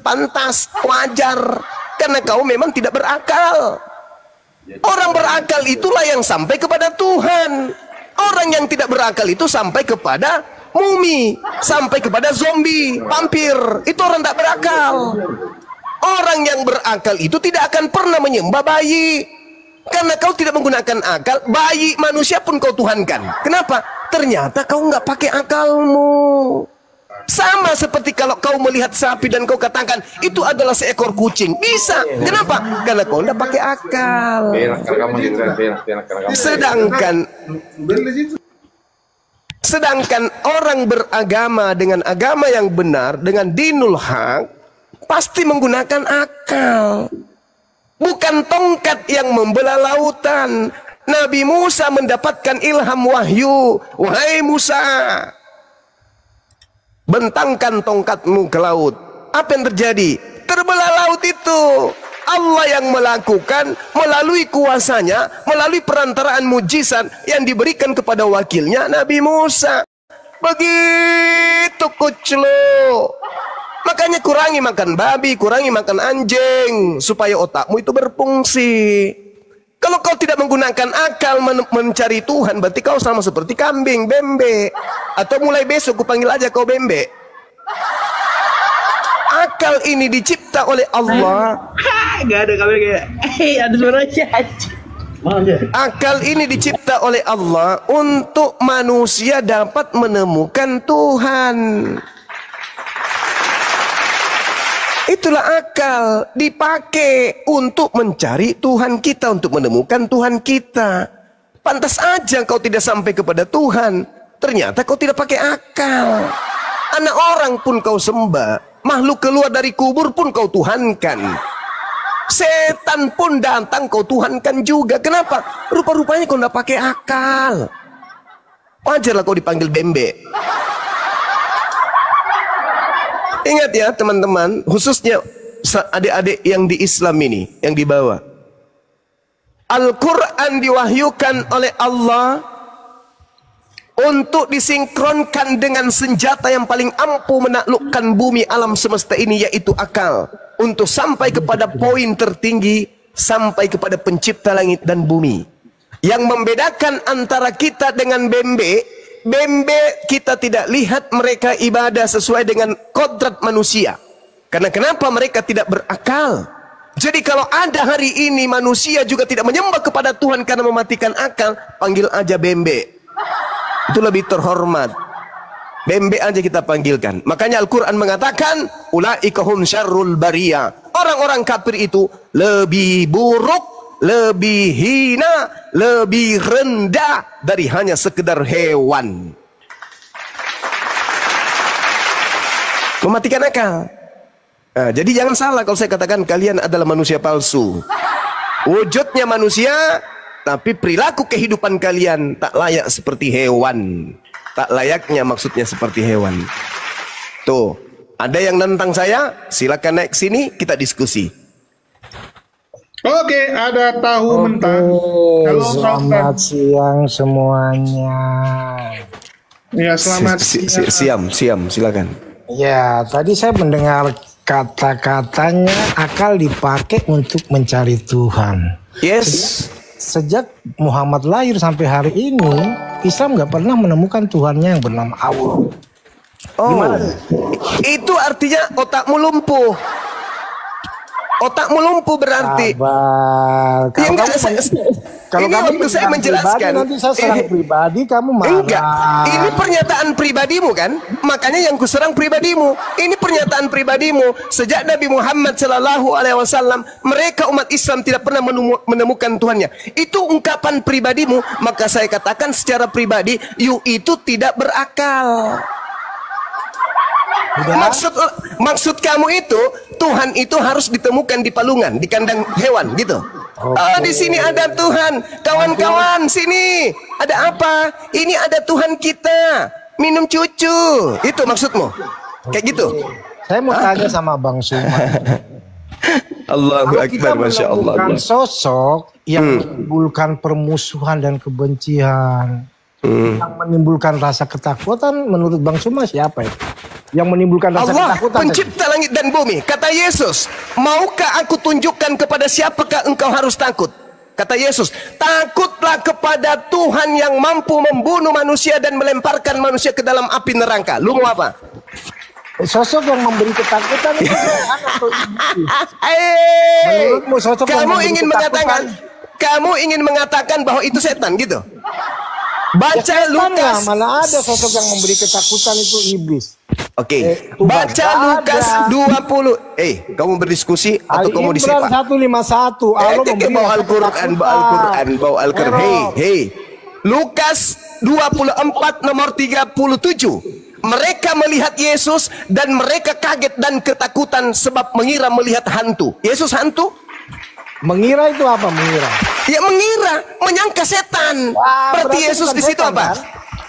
pantas, wajar. Karena kau memang tidak berakal. Orang berakal itulah yang sampai kepada Tuhan. Orang yang tidak berakal itu sampai kepada mumi, sampai kepada zombie, vampir. Itu orang tak berakal. Orang yang berakal itu tidak akan pernah menyembah bayi. Karena kau tidak menggunakan akal, bayi manusia pun kau tuhankan. Kenapa? Ternyata kau nggak pakai akalmu. Sama seperti kalau kau melihat sapi dan kau katakan itu adalah seekor kucing. Bisa. Kenapa? Karena kau nggak pakai akal. Sedangkan orang beragama dengan agama yang benar, dengan dinul haq, pasti menggunakan akal. Bukan tongkat yang membelah lautan. Nabi Musa mendapatkan ilham wahyu. Wahai Musa, bentangkan tongkatmu ke laut. Apa yang terjadi? Terbelah laut itu. Allah yang melakukan melalui kuasanya, melalui perantaraan mujizat yang diberikan kepada wakilnya Nabi Musa. Begitu kucluk. Makanya kurangi makan babi, kurangi makan anjing, supaya otakmu itu berfungsi. Kalau kau tidak menggunakan akal mencari Tuhan, berarti kau sama seperti kambing, bembe. Atau mulai besok kupanggil aja kau bembe. Akal ini dicipta oleh Allah. Gak ada kambing kayak, ada suaranya. Akal ini dicipta oleh Allah untuk manusia dapat menemukan Tuhan. Itulah akal, dipakai untuk mencari Tuhan kita, untuk menemukan Tuhan kita. Pantas aja kau tidak sampai kepada Tuhan. Ternyata kau tidak pakai akal. Anak orang pun kau sembah, makhluk keluar dari kubur pun kau tuhankan. Setan pun datang kau tuhankan juga. Kenapa? Rupa-rupanya kau tidak pakai akal. Wajarlah kau dipanggil bembe. Ingat ya teman-teman, khususnya adik-adik yang di Islam ini, yang dibawa. Al-Quran diwahyukan oleh Allah untuk disinkronkan dengan senjata yang paling ampuh menaklukkan bumi alam semesta ini, yaitu akal. Untuk sampai kepada poin tertinggi, sampai kepada pencipta langit dan bumi. Yang membedakan antara kita dengan bembe, kita tidak lihat mereka ibadah sesuai dengan kodrat manusia. Karena kenapa? Mereka tidak berakal. Jadi kalau ada hari ini manusia juga tidak menyembah kepada Tuhan karena mematikan akal, panggil aja bembe. Itu lebih terhormat. Bembe aja kita panggilkan. Makanya Al-Quran mengatakan, ulaika hum syarrul bariyah. Orang-orang kafir itu lebih buruk, lebih hina, lebih rendah dari hanya sekedar hewan. Mematikan akal. Nah, jadi jangan salah kalau saya katakan kalian adalah manusia palsu. Wujudnya manusia, tapi perilaku kehidupan kalian tak layak seperti hewan. Tak layaknya maksudnya seperti hewan. Tuh, ada yang nentang saya? Silakan naik sini, kita diskusi. Oke, ada tahu mentah. Halo, selamat siang semuanya. Ya, selamat siang, silakan. Ya, tadi saya mendengar kata-katanya akal dipakai untuk mencari Tuhan. Yes. Sejak Muhammad lahir sampai hari ini, Islam nggak pernah menemukan Tuhannya yang bernama Allah. Oh, itu artinya otakmu lumpuh. Otakmu lumpuh berarti. Sabar. Ya, enggak, kalau ini waktu saya menjelaskan, nanti saya serang pribadi, kamu marah. Enggak, ini pernyataan pribadimu kan? Makanya yang kuserang pribadimu. Ini pernyataan pribadimu. Sejak Nabi Muhammad SAW, mereka umat Islam tidak pernah menemukan Tuhannya. Itu ungkapan pribadimu. Maka saya katakan secara pribadi, you itu tidak berakal. Maksud kamu itu Tuhan itu harus ditemukan di palungan, di kandang hewan gitu. Di sini ada Tuhan, kawan-kawan sini ada apa? Ini ada Tuhan kita, minum cucu. Itu maksudmu? Kayak gitu. Saya mau tanya sama Bang Suma. Allahu Akbar, Masya Allah. Sosok yang menimbulkan permusuhan dan kebencian, yang menimbulkan rasa ketakutan, menurut Bang Suma siapa itu? yang menimbulkan rasa Allah ketakutan. pencipta langit dan bumi. Kata Yesus, maukah aku tunjukkan kepada siapakah engkau harus takut? Kata Yesus, takutlah kepada Tuhan yang mampu membunuh manusia dan melemparkan manusia ke dalam api neraka. Lu mau apa? Sosok yang memberi ketakutan itu setan atau iblis? Menurutmu sosok yang kamu memberi ingin ketakutan? kamu ingin mengatakan bahwa itu setan gitu? Baca Setan Lukas. lah, mana ada sosok yang memberi ketakutan itu iblis. Oke, Tuhan, baca nggak Lukas ada. 20. Kamu berdiskusi atau kamu Ali disipak? Imran 151. Allah memberi Bawa rasa Al-Quran, ketakutan. bawa Al-Quran. Hei. Lukas 24 nomor 37. Mereka melihat Yesus dan mereka kaget dan ketakutan sebab mengira melihat hantu. Yesus hantu? Mengira itu apa mengira? Ya mengira, menyangka setan. Wah, Berarti berarti Yesus bukan di situ setan, apa? kan?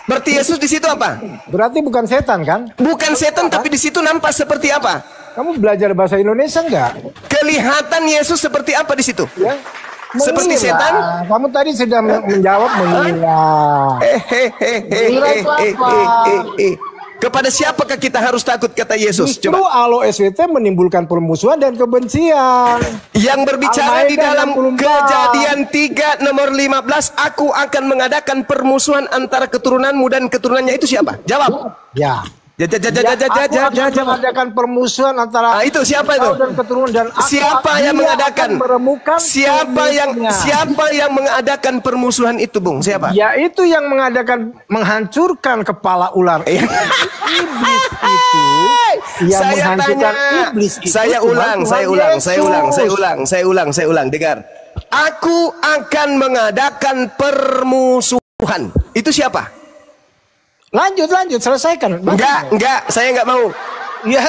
Berarti Yesus di situ apa? Berarti bukan setan kan? Bukan setan, tapi di situ nampak seperti apa? Kamu belajar bahasa Indonesia enggak? Kelihatan Yesus seperti apa di situ? Ya. Seperti Mengira. setan? Kamu tadi sudah menjawab mengira. Mengira itu apa? Kepada siapakah kita harus takut, kata Yesus? Justru Coba. Allah SWT menimbulkan permusuhan dan kebencian. Yang berbicara di Al-Maidah dalam 64. Kejadian 3 nomor 15, aku akan mengadakan permusuhan antara keturunanmu dan keturunannya, itu siapa? Jawab. Ya. Aku akan mengadakan permusuhan antara itu siapa itu? kau dan keturunan dan aku, Siapa yang dia mengadakan? akan meremukan tubuhnya. Siapa yang mengadakan permusuhan itu, Bung? Siapa? Yaitu yang menghancurkan kepala ular. Iblis itu yang menghancurkan iblis itu. Saya ulang. Dengar. Aku akan mengadakan permusuhan. Itu siapa? Lanjut, selesaikan. Enggak, saya enggak mau. Ya,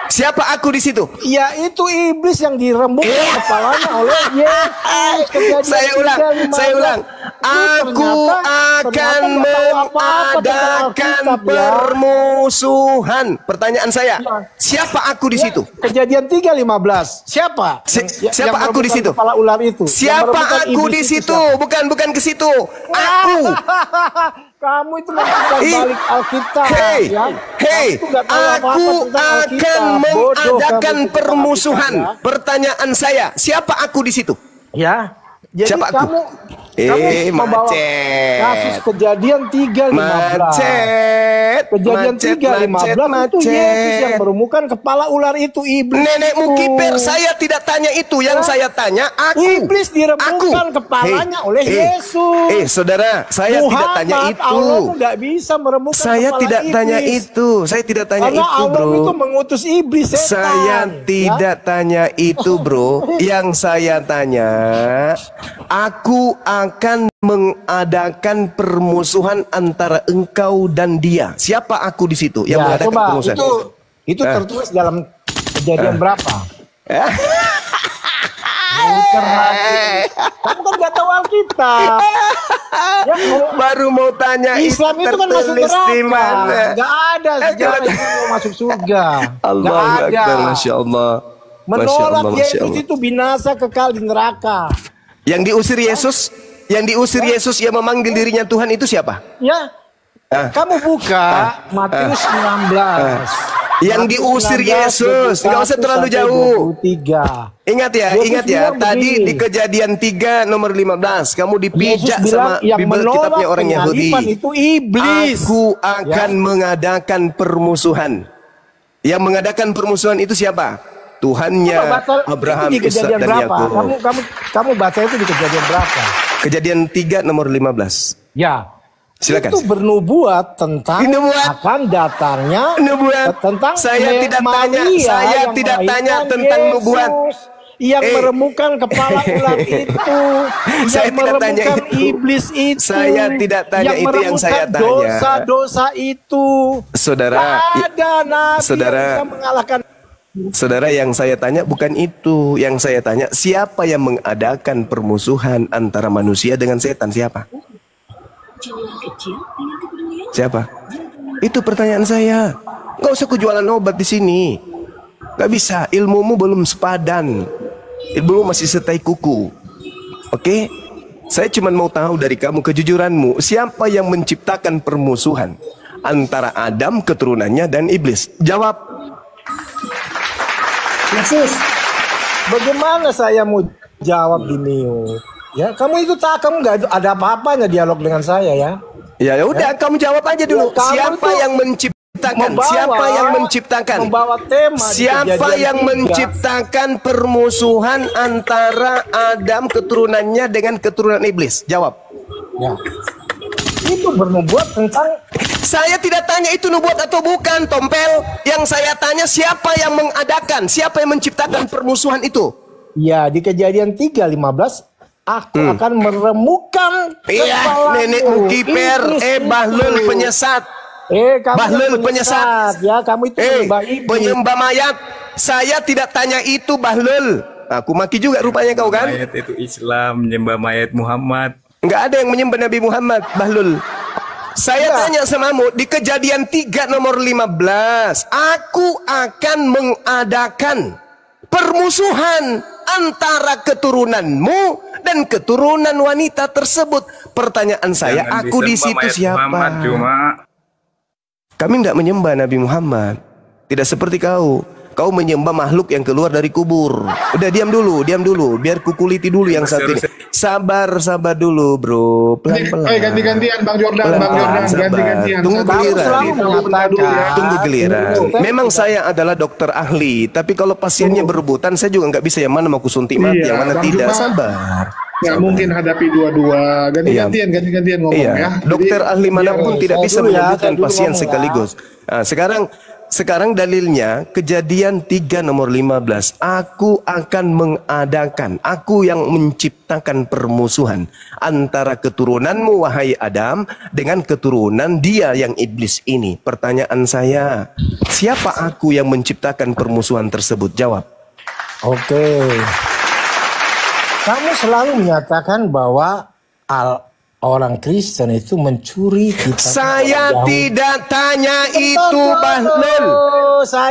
Siapa aku di situ? ya itu iblis yang dirembukkan kepalanya oleh Yesus. Kejadian Saya 3:15. ulang. Aku akan mengadakan permusuhan. Pertanyaan saya, siapa aku di situ? Kejadian 3:15. Siapa? Siapa aku di situ? Kepala ular itu. Siapa aku di situ? Bukan ke situ. Aku. Kamu itu melakukan balik Alkitab. Hei, Kamu nggak tahu apa-apa aku tentang Alkitab. akan Bodoh mengadakan kamu tentang permusuhan. Alkitab, ya. Pertanyaan saya, siapa aku di situ? Ya. Jadi Siapa aku? kamu membawa macet. kasus kejadian 3:15. Kejadian 3:15 itu Yesus yang merumukan kepala ular itu, iblis. Nenekmu kiper, saya tidak tanya itu. Yang saya tanya, aku. Iblis diremukkan kepalanya oleh Yesus. Saudara, saya tidak tanya itu. Allah nggak bisa meremukkan Saya kepala tidak iblis. tanya itu. Saya tidak tanya Karena itu, Allah bro. itu mengutus iblis, setan. Saya tidak tanya itu, bro. Yang saya tanya, aku akan mengadakan permusuhan antara engkau dan dia. Siapa aku di situ yang mengadakan coba, permusuhan? itu tertulis dalam kejadian berapa? Kamu kan nggak tahu Alkitab. Ya, Baru mau tanya Islam itu kan masuk tertulis di neraka. mana? Nggak ada sejarah itu mau masuk surga. Allahu Nggak ada. Akbar, Masya Allah. Masya Menolak Allah, Masya Yesus Allah. itu binasa kekal di neraka. Yang diusir Yesus, yang memanggil dirinya Tuhan itu siapa? Ya. Kamu buka Matius 16. Yang diusir Yesus, nggak usah terlalu jauh. 23. Ingat ya, bilang tadi begini. di Kejadian 3 nomor 15 kamu dipijak Yesus bilang sama yang Bible menolak kitabnya orang Yahudi. penyaliban itu iblis. Aku akan mengadakan permusuhan. Yang mengadakan permusuhan itu siapa? Tuhannya Coba baca Abraham, itu di Ishak kejadian dan berapa? Yakub. Kamu baca itu di kejadian berapa? Kejadian 3 nomor 15. Ya. Silakan. Itu bernubuat tentang Nubuat. akan datangnya Nubuat. tentang Saya tidak tanya, Maria saya yang tidak tanya melahirkan tentang Yesus, nubuat. yang meremukan kepala ular itu, Saya yang tidak tanya meremukan itu. iblis itu, Saya tidak tanya yang itu yang saya meremukan tanya. dosa-dosa itu. Saudara, Tak ada nabi saudara. yang bisa mengalahkan. Saudara, yang saya tanya bukan itu. Yang saya tanya, siapa yang mengadakan permusuhan antara manusia dengan setan? Siapa? Siapa? Itu pertanyaan saya. Gak usah kujualan obat di sini. Gak bisa. Ilmumu belum sepadan. Ilmumu masih setai kuku. Oke? Saya cuma mau tahu dari kamu kejujuranmu. Siapa yang menciptakan permusuhan antara Adam keturunannya dan iblis? Jawab. Yesus, bagaimana saya mau jawab ini? Ya, kamu itu kamu nggak ada apa-apanya dialog dengan saya ya. Ya udah, kamu jawab aja dulu. Ya, siapa yang menciptakan? Siapa yang menciptakan? Membawa tema. Siapa yang menciptakan permusuhan antara Adam keturunannya dengan keturunan iblis? Jawab. Ya. Itu bernubuat tentang. Saya tidak tanya itu nubuat atau bukan, Tompel. Yang saya tanya siapa yang mengadakan, siapa yang menciptakan permusuhan itu? Ya, di Kejadian 3:15, aku akan meremukkan Iya, nenekmu kiper, Bahlul penyesat. Kamu Bahlul penyesat. Ya, kamu itu penyembah mayat. Saya tidak tanya itu, Bahlul. Aku maki juga rupanya kau kan? Mayat itu Islam, menyembah mayat Muhammad. Enggak ada yang menyembah Nabi Muhammad, Bahlul. Saya tanya samamu di Kejadian 3 nomor 15, aku akan mengadakan permusuhan antara keturunanmu dan keturunan wanita tersebut. Pertanyaan saya, Jangan aku di disembah situ mayat siapa? Muhammad, cuma Kami tidak menyembah Nabi Muhammad. Tidak seperti kau. Kau menyembah makhluk yang keluar dari kubur. Udah diam dulu, biar kukuliti dulu yang satu ini. Sabar dulu, bro. Pelan-pelan. Ganti-gantian Bang Jordan, ganti-gantian. Tunggu giliran. Tunggu giliran. Betul. Memang saya adalah dokter ahli, tapi kalau pasiennya berebutan, saya juga nggak bisa yang mana mau kusuntik mati, Iya, yang mana Bang tidak. Juma. Sabar. Nggak mungkin hadapi dua-dua. Ganti-gantian ngomong Iya, ya. dokter Jadi, ahli manapun biar- tidak saya bisa dulu ya, menyembuhkan saya dulu pasien ngomong ya. sekaligus. Nah, sekarang dalilnya Kejadian 3 nomor 15. Aku akan mengadakan, aku yang menciptakan permusuhan antara keturunanmu wahai Adam dengan keturunan dia yang iblis ini. Pertanyaan saya, siapa aku yang menciptakan permusuhan tersebut? Jawab. Oke. Kamu selalu menyatakan bahwa orang Kristen itu mencuri kita. Saya tidak tanya itu, Bahlul.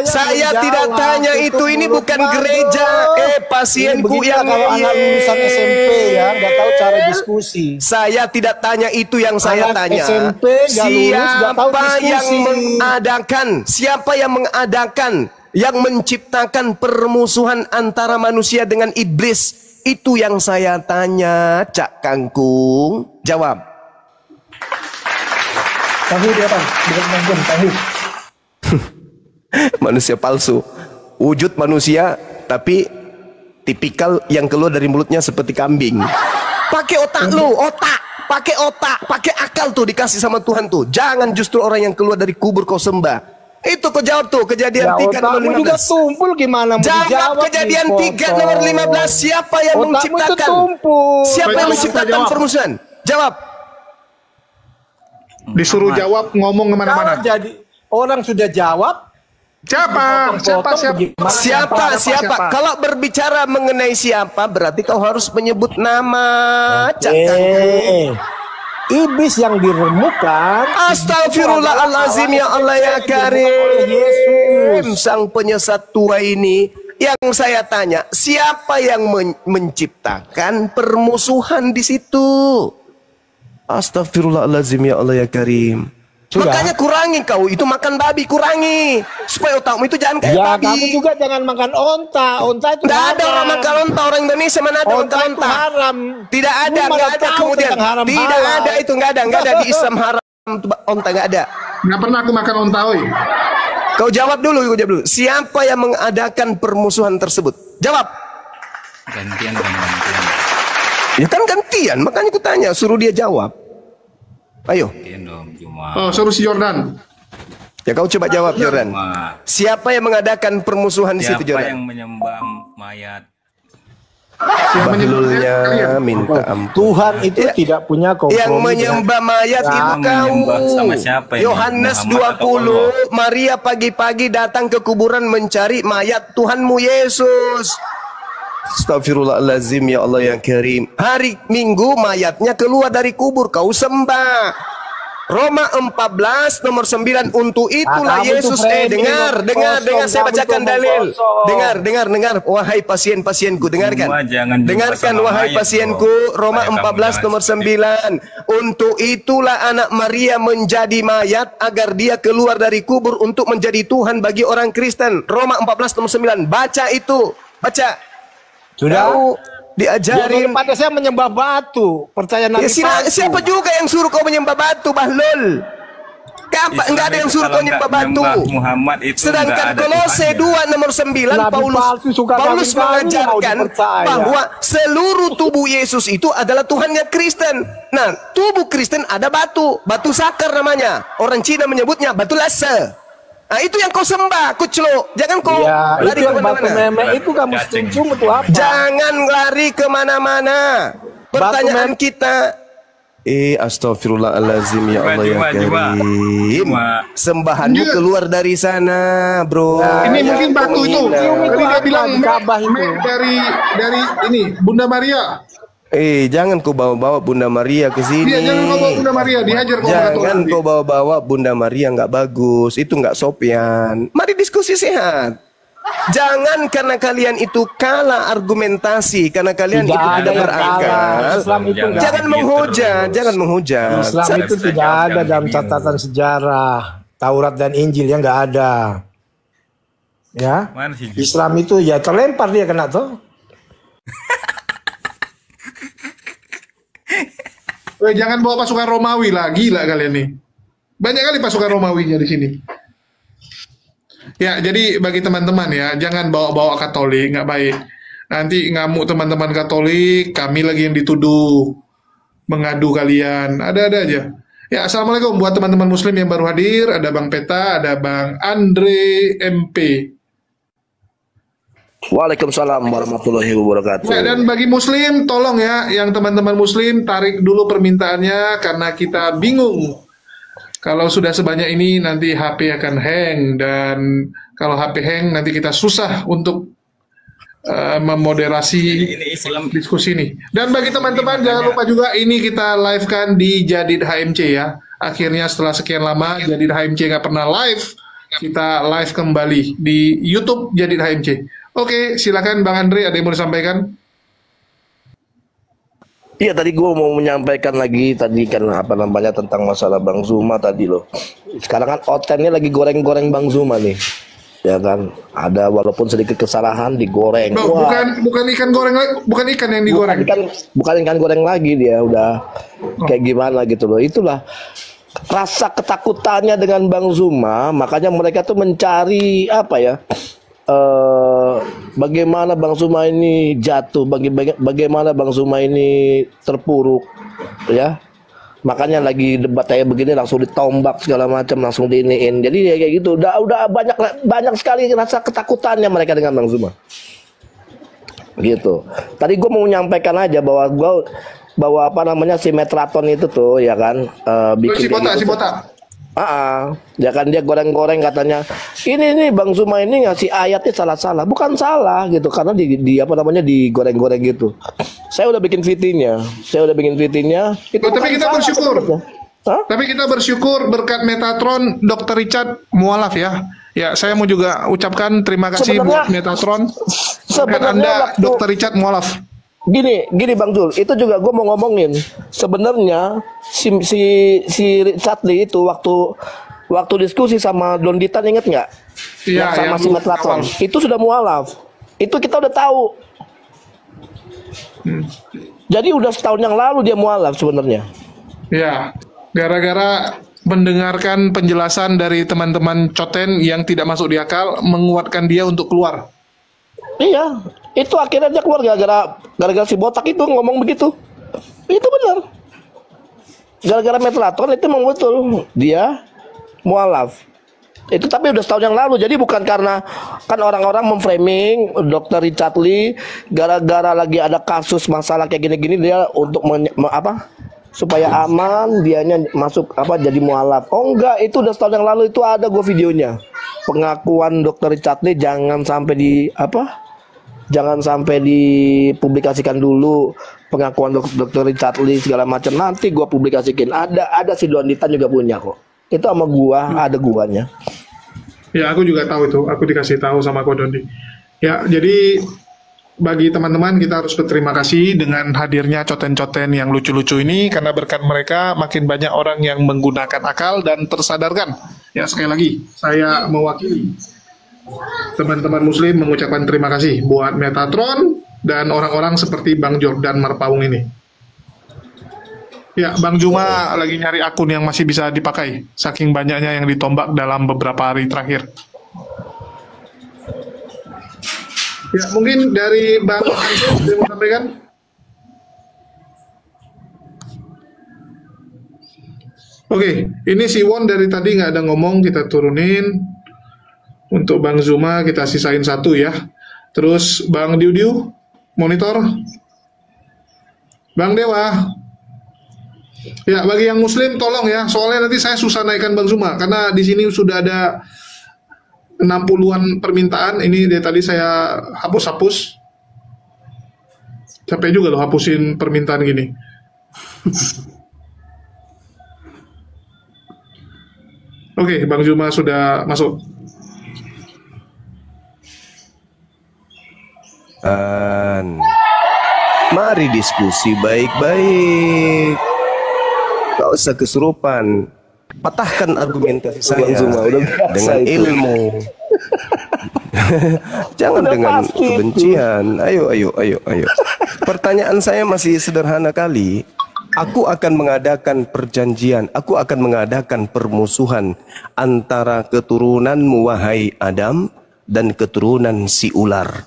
Saya tidak tanya itu. Ini bukan gereja. Pasienku yang kalau anak lulusan SMP ya, nggak tahu cara diskusi. Saya tidak tanya itu yang saya Anak tanya. SMP nggak lulus, nggak tahu Siapa diskusi. yang mengadakan? Siapa yang mengadakan? Yang menciptakan permusuhan antara manusia dengan iblis? Itu yang saya tanya, Cak Kangkung. Jawab. Tahu dia apa? Bukan manggung, tahu. Manusia palsu. Wujud manusia, tapi tipikal yang keluar dari mulutnya seperti kambing. Pakai otak lu, pakai otak, pakai akal tuh dikasih sama Tuhan tuh. Jangan justru orang yang keluar dari kubur kau sembah. Itu kau jawab tuh, Kejadian 3 nomor otakmu juga 15. tumpul gimana mau Jawab dijawab Kejadian nih, 3 Foto? nomor 15. Siapa yang Otakmu itu menciptakan? tumpul. Siapa yang menciptakan Jawab. permusuhan? Jawab. Disuruh jawab ngomong Kalau kemana-mana. jadi orang sudah jawab, Siapa? Siapa? Kalau berbicara mengenai siapa, berarti kau harus menyebut nama. Cak Kangkung. iblis yang diremukkan. Astagfirullahalazim, ya Allah ya Karim. Yesus. Sang penyesat tua ini. Yang saya tanya, siapa yang menciptakan permusuhan di situ? Astagfirullahalazim, ya Allah ya Karim. Sudah. Makanya kurangi kau itu makan babi, kurangi supaya otakmu itu jangan kayak Ya babi. kamu juga jangan makan onta. Onta itu Nggak ada haram. orang makan onta, orang Indonesia mana ada Onta makan itu onta? haram. Tidak ada, Lu nggak malah ada tahu kemudian. tentang haram Tidak halal. ada itu, nggak ada di Islam haram onta, nggak ada. Nggak pernah aku makan onta, oi. Kau jawab dulu. Siapa yang mengadakan permusuhan tersebut? Jawab. Gantian. Ya kan gantian, makanya aku tanya, suruh dia jawab. Ayo, Gantian dong, cuma. Oh, suruh si Jordan. ya kau coba jawab Jordan. Cuma. Siapa yang mengadakan permusuhan di situ Siapa Jordan? yang menyembah mayat? Yang menyebutnya Bahlulnya kalian. minta ampun. Tuhan itu tidak punya kompromi. Yang menyembah mayat itu Yang kau. menyembah sama siapa ini? Yohanes Muhammad atau 20, Maria pagi-pagi datang ke kuburan mencari mayat Tuhanmu Yesus. Astagfirullahalazim, ya Allah yang Karim. Hari Minggu mayatnya keluar dari kubur, kau sembah. Roma 14 nomor 9, untuk itulah kamu tuh Yesus framing dengar kosong, saya kamu bacakan tuh dalil. kosong. Dengar wahai pasien-pasienku, dengarkan. Semua jangan jumpa Dengarkan sama wahai mayat, pasienku, bro. Roma Supaya kamu 14 jangan nomor seperti 9. Untuk itulah anak Maria menjadi mayat agar dia keluar dari kubur untuk menjadi Tuhan bagi orang Kristen. Roma 14 nomor 9. Baca itu, baca. Sudah. Tahu, diajarin. Daripada saya menyembah batu, percaya Nabi palsu. Siapa juga yang suruh kau menyembah batu, Bahlul? Kapan enggak ada yang suruh kau menyembah batu? Muhammad itu Sedangkan nggak ada Kolose Tuhannya. 2 nomor 9 Nabi palsu suka Paulus kami-kami mau mengajarkan dipercaya. bahwa seluruh tubuh Yesus itu adalah Tuhannya Kristen. Nah, tubuh Kristen ada batu sakar namanya. Orang Cina menyebutnya batu lase. Nah, itu yang kau sembah, kuclo. Jangan kau Ya, lari itu yang batu kemana-mana. meme itu kamu setuju untuk apa? Jangan lari kemana-mana. Pertanyaan Batu kita, astagfirullahalazim, ya Allah ya Karim. Sembahanmu keluar dari sana, bro. Ini mungkin batu itu. Tadi dia bilang Ka'bah itu. dari ini Bunda Maria. Jangan kau bawa-bawa Bunda Maria ke sini. Dia jangan kau bawa Bunda Maria, dihajar kau. Jangan kau bawa-bawa Bunda Maria, nggak bagus. Itu nggak sopian. Mari diskusi sehat. Jangan karena kalian itu kalah argumentasi, karena kalian Tidak itu ada tidak yang berakal. kalah. Islam itu Jangan enggak. Jangan menghujat, jangan menghujat. Islam Sa- itu tidak ada dalam catatan sejarah. Taurat dan Injil yang enggak ada. Ya. Mana sih? Islam itu ya terlempar dia kena tuh. Jangan bawa pasukan Romawi lah, gila kalian nih. Banyak kali pasukan Romawinya di sini. Ya, jadi bagi teman-teman ya, jangan bawa-bawa Katolik, nggak baik. Nanti ngamuk teman-teman Katolik, kami lagi yang dituduh mengadu kalian. Ada-ada aja. Ya, assalamualaikum buat teman-teman Muslim yang baru hadir. Ada Bang Peta, ada Bang Andre MP. Waalaikumsalam warahmatullahi wabarakatuh. Ya, dan bagi Muslim, tolong ya, yang teman-teman Muslim tarik dulu permintaannya karena kita bingung. Kalau sudah sebanyak ini nanti HP akan hang, dan kalau HP hang nanti kita susah untuk memoderasi Ini Islam. diskusi ini. Dan bagi teman-teman jangan lupa juga ini kita live kan di Jadid HMC ya. Akhirnya setelah sekian lama Jadid HMC nggak pernah live, kita live kembali di YouTube Jadid HMC. Oke, silakan Bang Andre, ada yang mau disampaikan? Iya, tadi gue mau menyampaikan lagi tadi kan apa namanya tentang masalah Bang Zuma tadi loh. Sekarang kan otennya lagi goreng-goreng Bang Zuma nih. Ya kan, ada walaupun sedikit kesalahan digoreng. Oh, bukan ikan goreng, bukan ikan yang digoreng. Bukan ikan goreng lagi, dia udah kayak gimana gitu loh. Itulah rasa ketakutannya dengan Bang Zuma, makanya mereka tuh mencari apa ya? Bagaimana Bang Zuma ini jatuh, bagaimana Bang Zuma ini terpuruk, ya. Makanya lagi debat kayak begini langsung ditombak segala macam, langsung diiniin. Jadi ya kayak gitu. Udah banyak sekali rasa ketakutannya mereka dengan Bang Zuma. Begitu. Tadi gue mau menyampaikan aja bahwa apa namanya si Metraton itu tuh ya kan bikin Si botak. Ya kan dia goreng-goreng katanya ini Bang Zuma ini ngasih ayatnya salah-salah, bukan salah gitu karena di apa namanya digoreng-goreng gitu. Saya udah bikin VT-nya itu. Tapi kita bersyukur. Tapi kita bersyukur berkat Metatron Dr. Richard mualaf ya. Ya, saya mau juga ucapkan terima kasih buat Metatron. Berkat Anda Dr. Richard mualaf. Gini Bang Jul, itu juga gue mau ngomongin. Sebenarnya si Richard Lee itu waktu diskusi sama Don Ditan, inget nggak? Iya, sama si Metraton. Itu sudah mualaf. Itu kita udah tahu. Jadi udah setahun yang lalu dia mualaf sebenarnya. Ya, gara-gara mendengarkan penjelasan dari teman-teman Coten yang tidak masuk di akal, menguatkan dia untuk keluar. Iya, itu akhirnya dia keluar gara-gara si botak itu ngomong begitu. Itu benar. Gara-gara Metraton itu memang betul dia mualaf. Itu tapi udah setahun yang lalu. Jadi bukan karena kan orang-orang memframing Dr. Richard Lee gara-gara lagi ada kasus masalah kayak gini-gini dia untuk supaya aman dianya masuk jadi mualaf. Oh enggak, itu udah setahun yang lalu, itu ada gue videonya. Pengakuan Dr. Richard Lee jangan sampai dipublikasikan dulu. pengakuan dokter Richard Lee segala macam, nanti gua publikasikin. Ada si Donditan juga punya kok. Itu sama gua, ada guanya. Ya, aku juga tahu itu. Aku dikasih tahu sama Ko Dondi. Ya, jadi bagi teman-teman kita harus berterima kasih dengan hadirnya coten-coten yang lucu-lucu ini, karena berkat mereka makin banyak orang yang menggunakan akal dan tersadarkan. Ya, sekali lagi saya mewakili teman-teman muslim mengucapkan terima kasih buat Metatron dan orang-orang seperti Bang Jordan Marpaung ini. Ya, Bang Juma lagi nyari akun yang masih bisa dipakai saking banyaknya yang ditombak dalam beberapa hari terakhir. Ya, mungkin dari Bang Hansu yang mau sampaikan. Oke, ini si Won dari tadi nggak ada ngomong, kita turunin. Untuk Bang Zuma kita sisain satu ya. Terus Bang Diu monitor. Bang Dewa. Ya, bagi yang muslim tolong ya, soalnya nanti saya susah naikkan Bang Zuma karena di sini sudah ada 60-an permintaan. Ini dari tadi saya hapus-hapus. Capek juga loh hapusin permintaan gini. Oke, Bang Zuma sudah masuk. Mari diskusi baik-baik. Gak usah kesurupan. Patahkan argumentasi saya dengan ilmu. Jangan dengan kebencian. Ayo. Pertanyaan saya masih sederhana kali. Aku akan mengadakan perjanjian, aku akan mengadakan permusuhan antara keturunanmu wahai Adam dan keturunan si ular.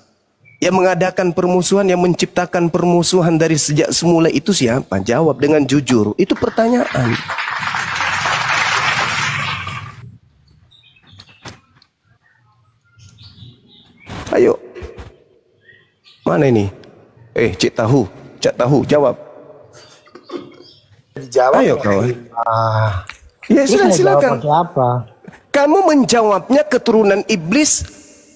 Yang mengadakan permusuhan, yang menciptakan permusuhan dari sejak semula itu siapa? Jawab dengan jujur. Itu pertanyaan. Ayo. Mana ini? Cik tahu, jawab. Dijawab. Ayo kawan. Ya Terus sudah mau jawab silakan. pakai apa? Kamu menjawabnya keturunan iblis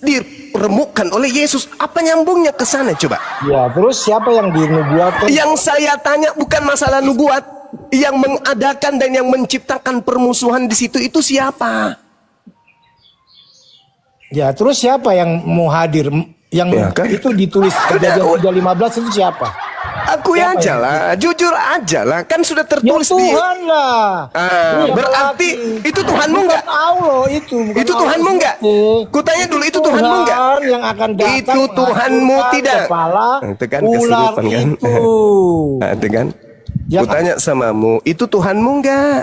diremukkan oleh Yesus. Apa nyambungnya ke sana coba? Ya, terus siapa yang dinubuatkan? Yang saya tanya bukan masalah nubuat. Yang mengadakan dan yang menciptakan permusuhan di situ itu siapa? Ya, terus siapa yang mau hadir? Yang Ya, kan? itu ditulis Kejadian 3:15 itu siapa? Aku Siapa aja lah, jujur aja lah. Kan sudah Ya tertulis di... Tuhan lah. Iya, Berarti apalagi. itu Tuhanmu enggak? Allah itu. Bukan Itu Tuhanmu Allah. enggak? Kutanya dulu itu Tuhanmu enggak? Tuhan yang akan datang Itu Tuhanmu menghancurkan tidak. Kepala Itu kan ular kesurupan kan? itu. Itu kan? Ya, Kutanya samamu, itu Tuhanmu enggak?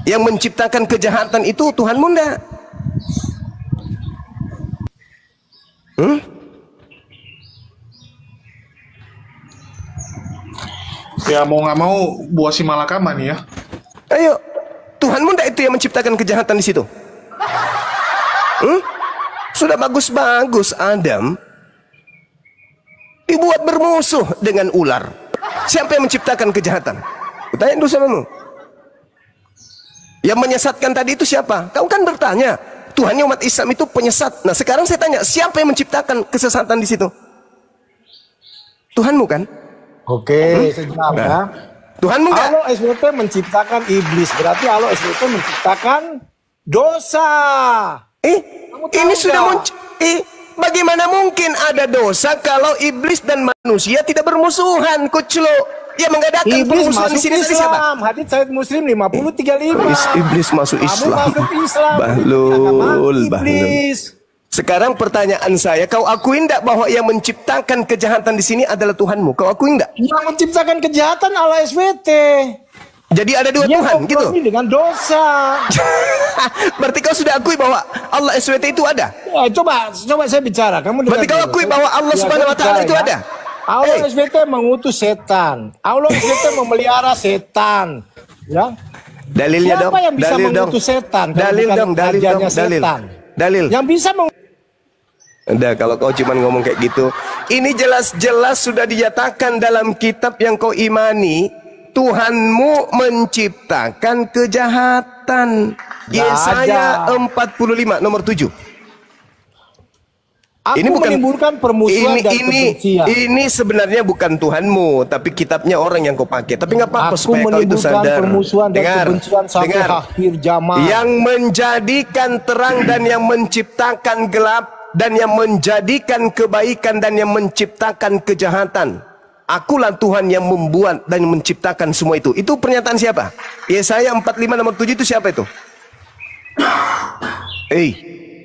Yang menciptakan kejahatan itu Tuhanmu enggak? Ya, mau nggak mau buah si malakama nih ya. Ayo, Tuhanmu enggak itu yang menciptakan kejahatan di situ? Sudah bagus-bagus Adam dibuat bermusuh dengan ular. Siapa yang menciptakan kejahatan? Kutanya dulu samamu. Yang menyesatkan tadi itu siapa? Kau kan bertanya, Tuhannya umat Islam itu penyesat. Nah, sekarang saya tanya, siapa yang menciptakan kesesatan di situ? Tuhanmu kan? Oke, sejawab ya. Tuhanmu enggak? Allah SWT menciptakan iblis, berarti Allah SWT menciptakan dosa. Kamu tahu Ini sudah nggak? muncul. Bagaimana mungkin ada dosa kalau iblis dan manusia tidak bermusuhan, Kuclo? Yang mengadakan Iblis permusuhan di masuk sini tadi siapa? Islam. Hadits Said Muslim 50:35. Iblis masuk Kamu Islam. masuk Islam. Bahlul, bahlul. Iblis. Sekarang pertanyaan saya, kau akui enggak bahwa yang menciptakan kejahatan di sini adalah Tuhanmu? Kau akui enggak? Yang menciptakan kejahatan Allah SWT. Jadi ada dua Dia Tuhan gitu. kompromi dengan dosa. Berarti kau sudah akui bahwa Allah SWT itu ada? Ya, coba saya bicara. Kamu dengar Berarti kau dulu. akui bahwa Allah Ya, Subhanahu wa saya taala bicara itu ya. ada? Allah SWT mengutus setan. Allah SWT memelihara setan. Ya. Dalilnya Siapa dong. yang bisa Dalil dong. mengutus setan? kalau Dalil bukan dong, dalil dong, ajarnya dalil. setan? Dalil. Yang bisa Udah, kalau kau cuma ngomong kayak gitu, ini jelas-jelas sudah dinyatakan dalam kitab yang kau imani. Tuhanmu menciptakan kejahatan. Yesaya 45 nomor 7. Aku menimbulkan permusuhan dan kebencian. ini sebenarnya bukan Tuhanmu, tapi kitabnya orang yang kau pakai. Tapi nggak apa-apa Aku supaya kau itu menimbulkan sadar. permusuhan dan kebencian sampai akhir zaman. Yang menjadikan terang dan yang menciptakan gelap, dan yang menjadikan kebaikan dan yang menciptakan kejahatan. Akulah Tuhan yang membuat dan menciptakan semua itu. Itu pernyataan siapa? Yesaya 45 nomor 7 itu siapa itu?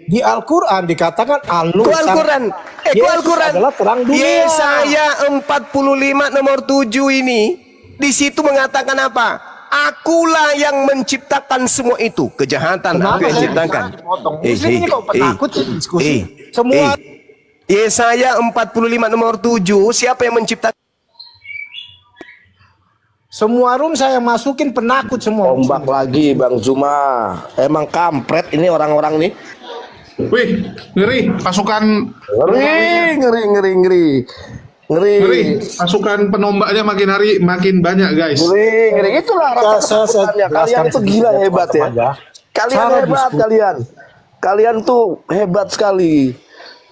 Di Al-Quran dikatakan Ku Al-Quran. Ku Al-Quran. adalah terang dunia. Yesaya 45 nomor 7 ini di situ mengatakan apa? Akulah yang menciptakan semua itu. Kejahatan Kenapa aku yang saya ciptakan. dipotong? Ini kok penakut sih diskusi. Semua Yesaya 45 nomor 7 siapa yang menciptakan? semua room saya masukin penakut semua. Tombak lagi Bang Zuma. Emang kampret ini orang-orang nih. Wih, ngeri pasukan Ngeri. Pasukan penombaknya makin hari makin banyak, guys. Ngeri. Itulah rasa ketakutannya. Kalian itu gila hebat ya. Kalian hebat kalian. Kalian tuh hebat sekali.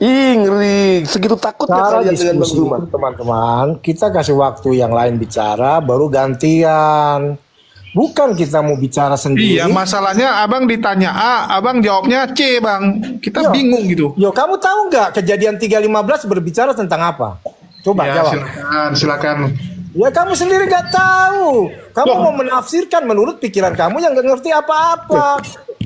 Ngeri. Segitu takutnya Cara kalian dengan Bang diskusi Zuma. itu, teman-teman, kita kasih waktu yang lain bicara, baru gantian. Bukan kita mau bicara sendiri. Iya, masalahnya abang ditanya A, abang jawabnya C, bang. Kita Iya. bingung gitu. Yo, kamu tahu nggak kejadian 3:15 berbicara tentang apa? Coba Ya, jawab. silakan. Ya kamu sendiri nggak tahu. Kamu Loh. mau menafsirkan menurut pikiran kamu yang nggak ngerti apa-apa.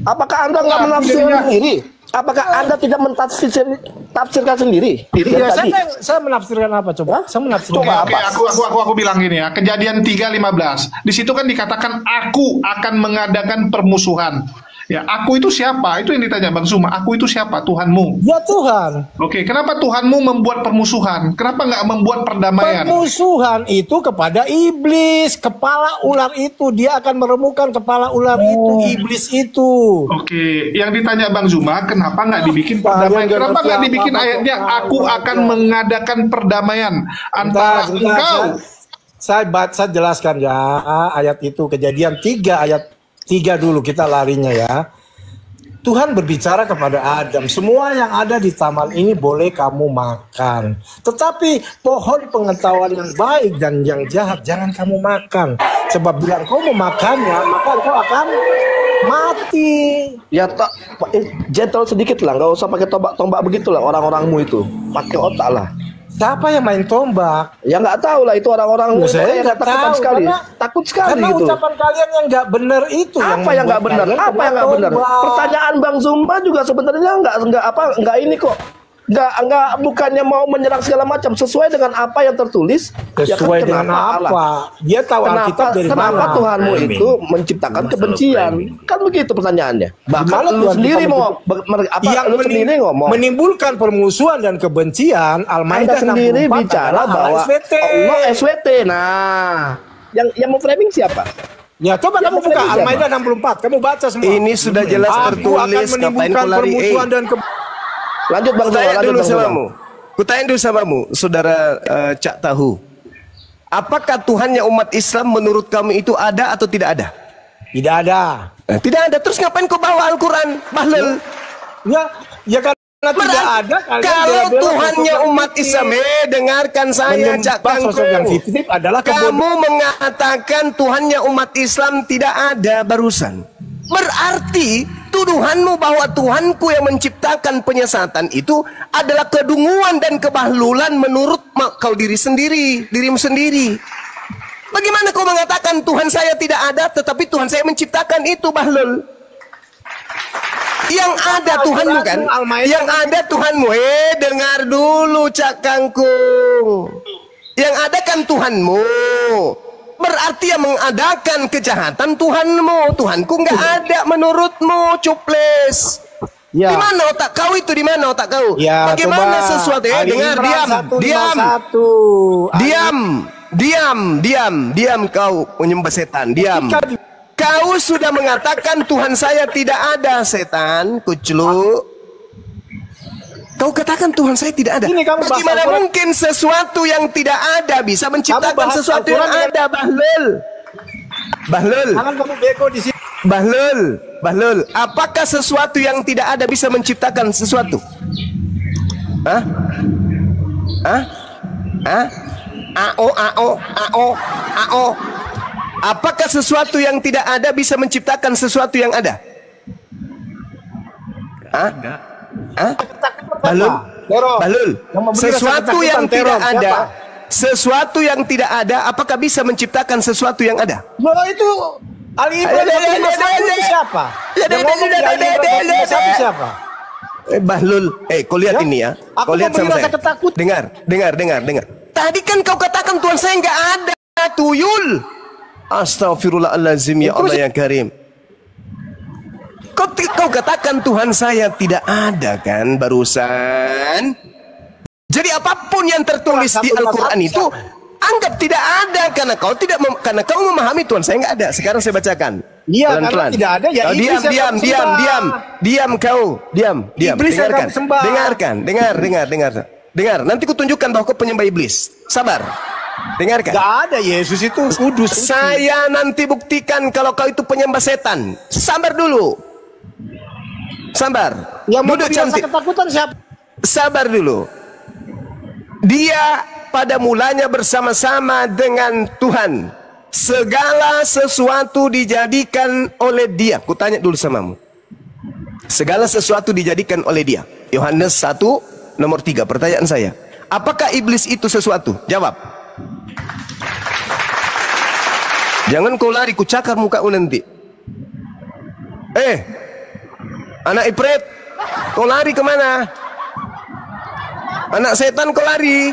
Apakah Anda nggak menafsirkan sendiri? Apakah Anda tidak mentafsirkan sendiri? Itu Ya, yang tadi. saya menafsirkan apa? Coba. Saya menafsirkan Oke, Coba oke, aku bilang gini ya. Kejadian 3:15. Di situ kan dikatakan aku akan mengadakan permusuhan. Ya, aku itu siapa? Itu yang ditanya Bang Zuma. Aku itu siapa? Tuhanmu. Ya Tuhan. Oke, kenapa Tuhanmu membuat permusuhan? Kenapa nggak membuat perdamaian? Permusuhan itu kepada iblis, kepala ular itu, dia akan meremukan kepala ular itu, iblis itu. Oke, yang ditanya Bang Zuma, kenapa nggak dibikin Kalian perdamaian? nggak Kenapa ngerti nggak dibikin apa-apa ayatnya? tentang Aku akan mengadakan perdamaian antara engkau. Saya jelaskan ya ayat itu, Kejadian 3 ayat 3 dulu, kita larinya ya. Tuhan berbicara kepada Adam, semua yang ada di taman ini boleh kamu makan, tetapi pohon pengetahuan yang baik dan yang jahat jangan kamu makan, sebab bila kau memakannya maka kau akan mati. Ya tak, gentle sedikit lah, nggak usah pakai tombak begitulah orang-orangmu itu, pakai otak lah. Siapa yang main tombak? Ya nggak tahu lah itu orang-orang Ya, saya nggak takutan tahu, sekali, karena- takut sekali Karena gitu. ucapan kalian yang nggak benar itu. Apa yang nggak benar? Apa yang nggak benar? Pertanyaan Bang Zumba juga sebenarnya nggak ini kok. Bukannya mau menyerang segala macam, sesuai dengan apa yang tertulis. Sesuai Ya kan, dengan Allah? apa? Dia tahu Alkitab dari Kenapa mana? Tuhanmu itu menciptakan kebencian? Kan begitu pertanyaannya. Bahkan Gimana lu Tuhan sendiri bisa mau yang lu sendiri ngomong. menimbulkan permusuhan dan kebencian. Anda Al-Maidah sendiri 64 bicara adalah bahwa SWT. Allah SWT. Nah, yang mau framing siapa? Ya coba Yang kamu buka siapa? Al-Maidah 64, kamu baca semua. Ini sudah jelas Aku akan tertulis, ngapain menimbulkan kau lari? permusuhan dan Lanjut Bang Zuma, Kutanya lanjut dulu Bang Zuma. samamu. Kutanya dulu samamu, saudara Cak Tahu. Apakah Tuhannya umat Islam menurut kamu itu ada atau tidak ada? tidak ada. Tidak ada. Terus ngapain kau bawa Al-Quran? Bahlul. Ya karena tidak ada. kalian Kalau bela-bela Tuhannya sosok yang umat fiktif. Islam, dengarkan saya, Cak Menyembah sosok yang Kangkung. fiktif adalah Kamu mengatakan Tuhannya umat Islam tidak ada barusan. Berarti tuduhanmu bahwa Tuhanku yang menciptakan penyesatan itu adalah kedunguan dan kebahlulan menurut kau dirimu sendiri. Bagaimana kau mengatakan Tuhan saya tidak ada tetapi Tuhan saya menciptakan itu, Bahlul? Yang ada Tuhanmu kan? Yang ada Tuhanmu. Dengar dulu Cak Kangkung. Yang ada kan Tuhanmu. Berarti yang mengadakan kejahatan Tuhanmu. Tuhanku nggak ada menurutmu, cuples. Ya. Di mana otak kau itu? Di mana otak kau? Ya, Bagaimana coba. sesuatu? Ali Dengar, Imran diam kau menyembah setan, diam. Kau sudah mengatakan Tuhan saya tidak ada, setan, kuclu. Kau katakan Tuhan saya tidak ada. Ini kamu bahas Bagaimana Al-Quran. mungkin sesuatu yang tidak ada bisa menciptakan bahas sesuatu yang Al-Quran ada, Bahlul? Bahlul, Jangan kamu beko di sini. Bahlul, apakah sesuatu yang tidak ada bisa menciptakan sesuatu? Hah? Hah? Hah? AO, AO, AO, AO. Apakah sesuatu yang tidak ada bisa menciptakan sesuatu yang ada? Hah? Enggak. Hah? Balul? Teror. Balul. Yang memberi rasa Sesuatu ketakutan, yang tidak teror. ada, Siapa? sesuatu yang tidak ada, apakah bisa menciptakan sesuatu yang ada? Loh, itu Ali Imran 151 itu siapa? Yang ngomong di Ali Imran 151 siapa? Bahlul, kau lihat Ya? ini ya. Aku Kau lihat memberi sama rasa saya. ketakutan. Dengar. Tadi kan kau katakan Tuhan saya nggak ada, tuyul. Astagfirullahalazim, ya Allah yang karim. Kau katakan Tuhan saya tidak ada kan barusan. Jadi apapun yang tertulis di Al-Quran itu anggap tidak ada karena karena kau memahami Tuhan saya nggak ada. Sekarang saya bacakan. Iya, karena tidak ada ya Kau iblis yang kamu sembah. diam kau, diam. Iblis yang Dengarkan, kamu sembah. dengar. Nanti ku tunjukkan bahwa kau penyembah iblis. Sabar, dengarkan. Gak ada, Yesus itu kudus. Saya nanti buktikan kalau kau itu penyembah setan. Sabar dulu. Sabar. Yang mau Duduk rasa cantik. ketakutan siapa? Sabar dulu. Dia pada mulanya bersama-sama dengan Tuhan. Segala sesuatu dijadikan oleh Dia. Kutanya dulu samamu. Segala sesuatu dijadikan oleh Dia. Yohanes 1 nomor 3. Pertanyaan saya. Apakah iblis itu sesuatu? Jawab. Jangan kau lari, ku cakar mukamu nanti. Anak Ifrit, kau lari kemana? Anak setan kau lari.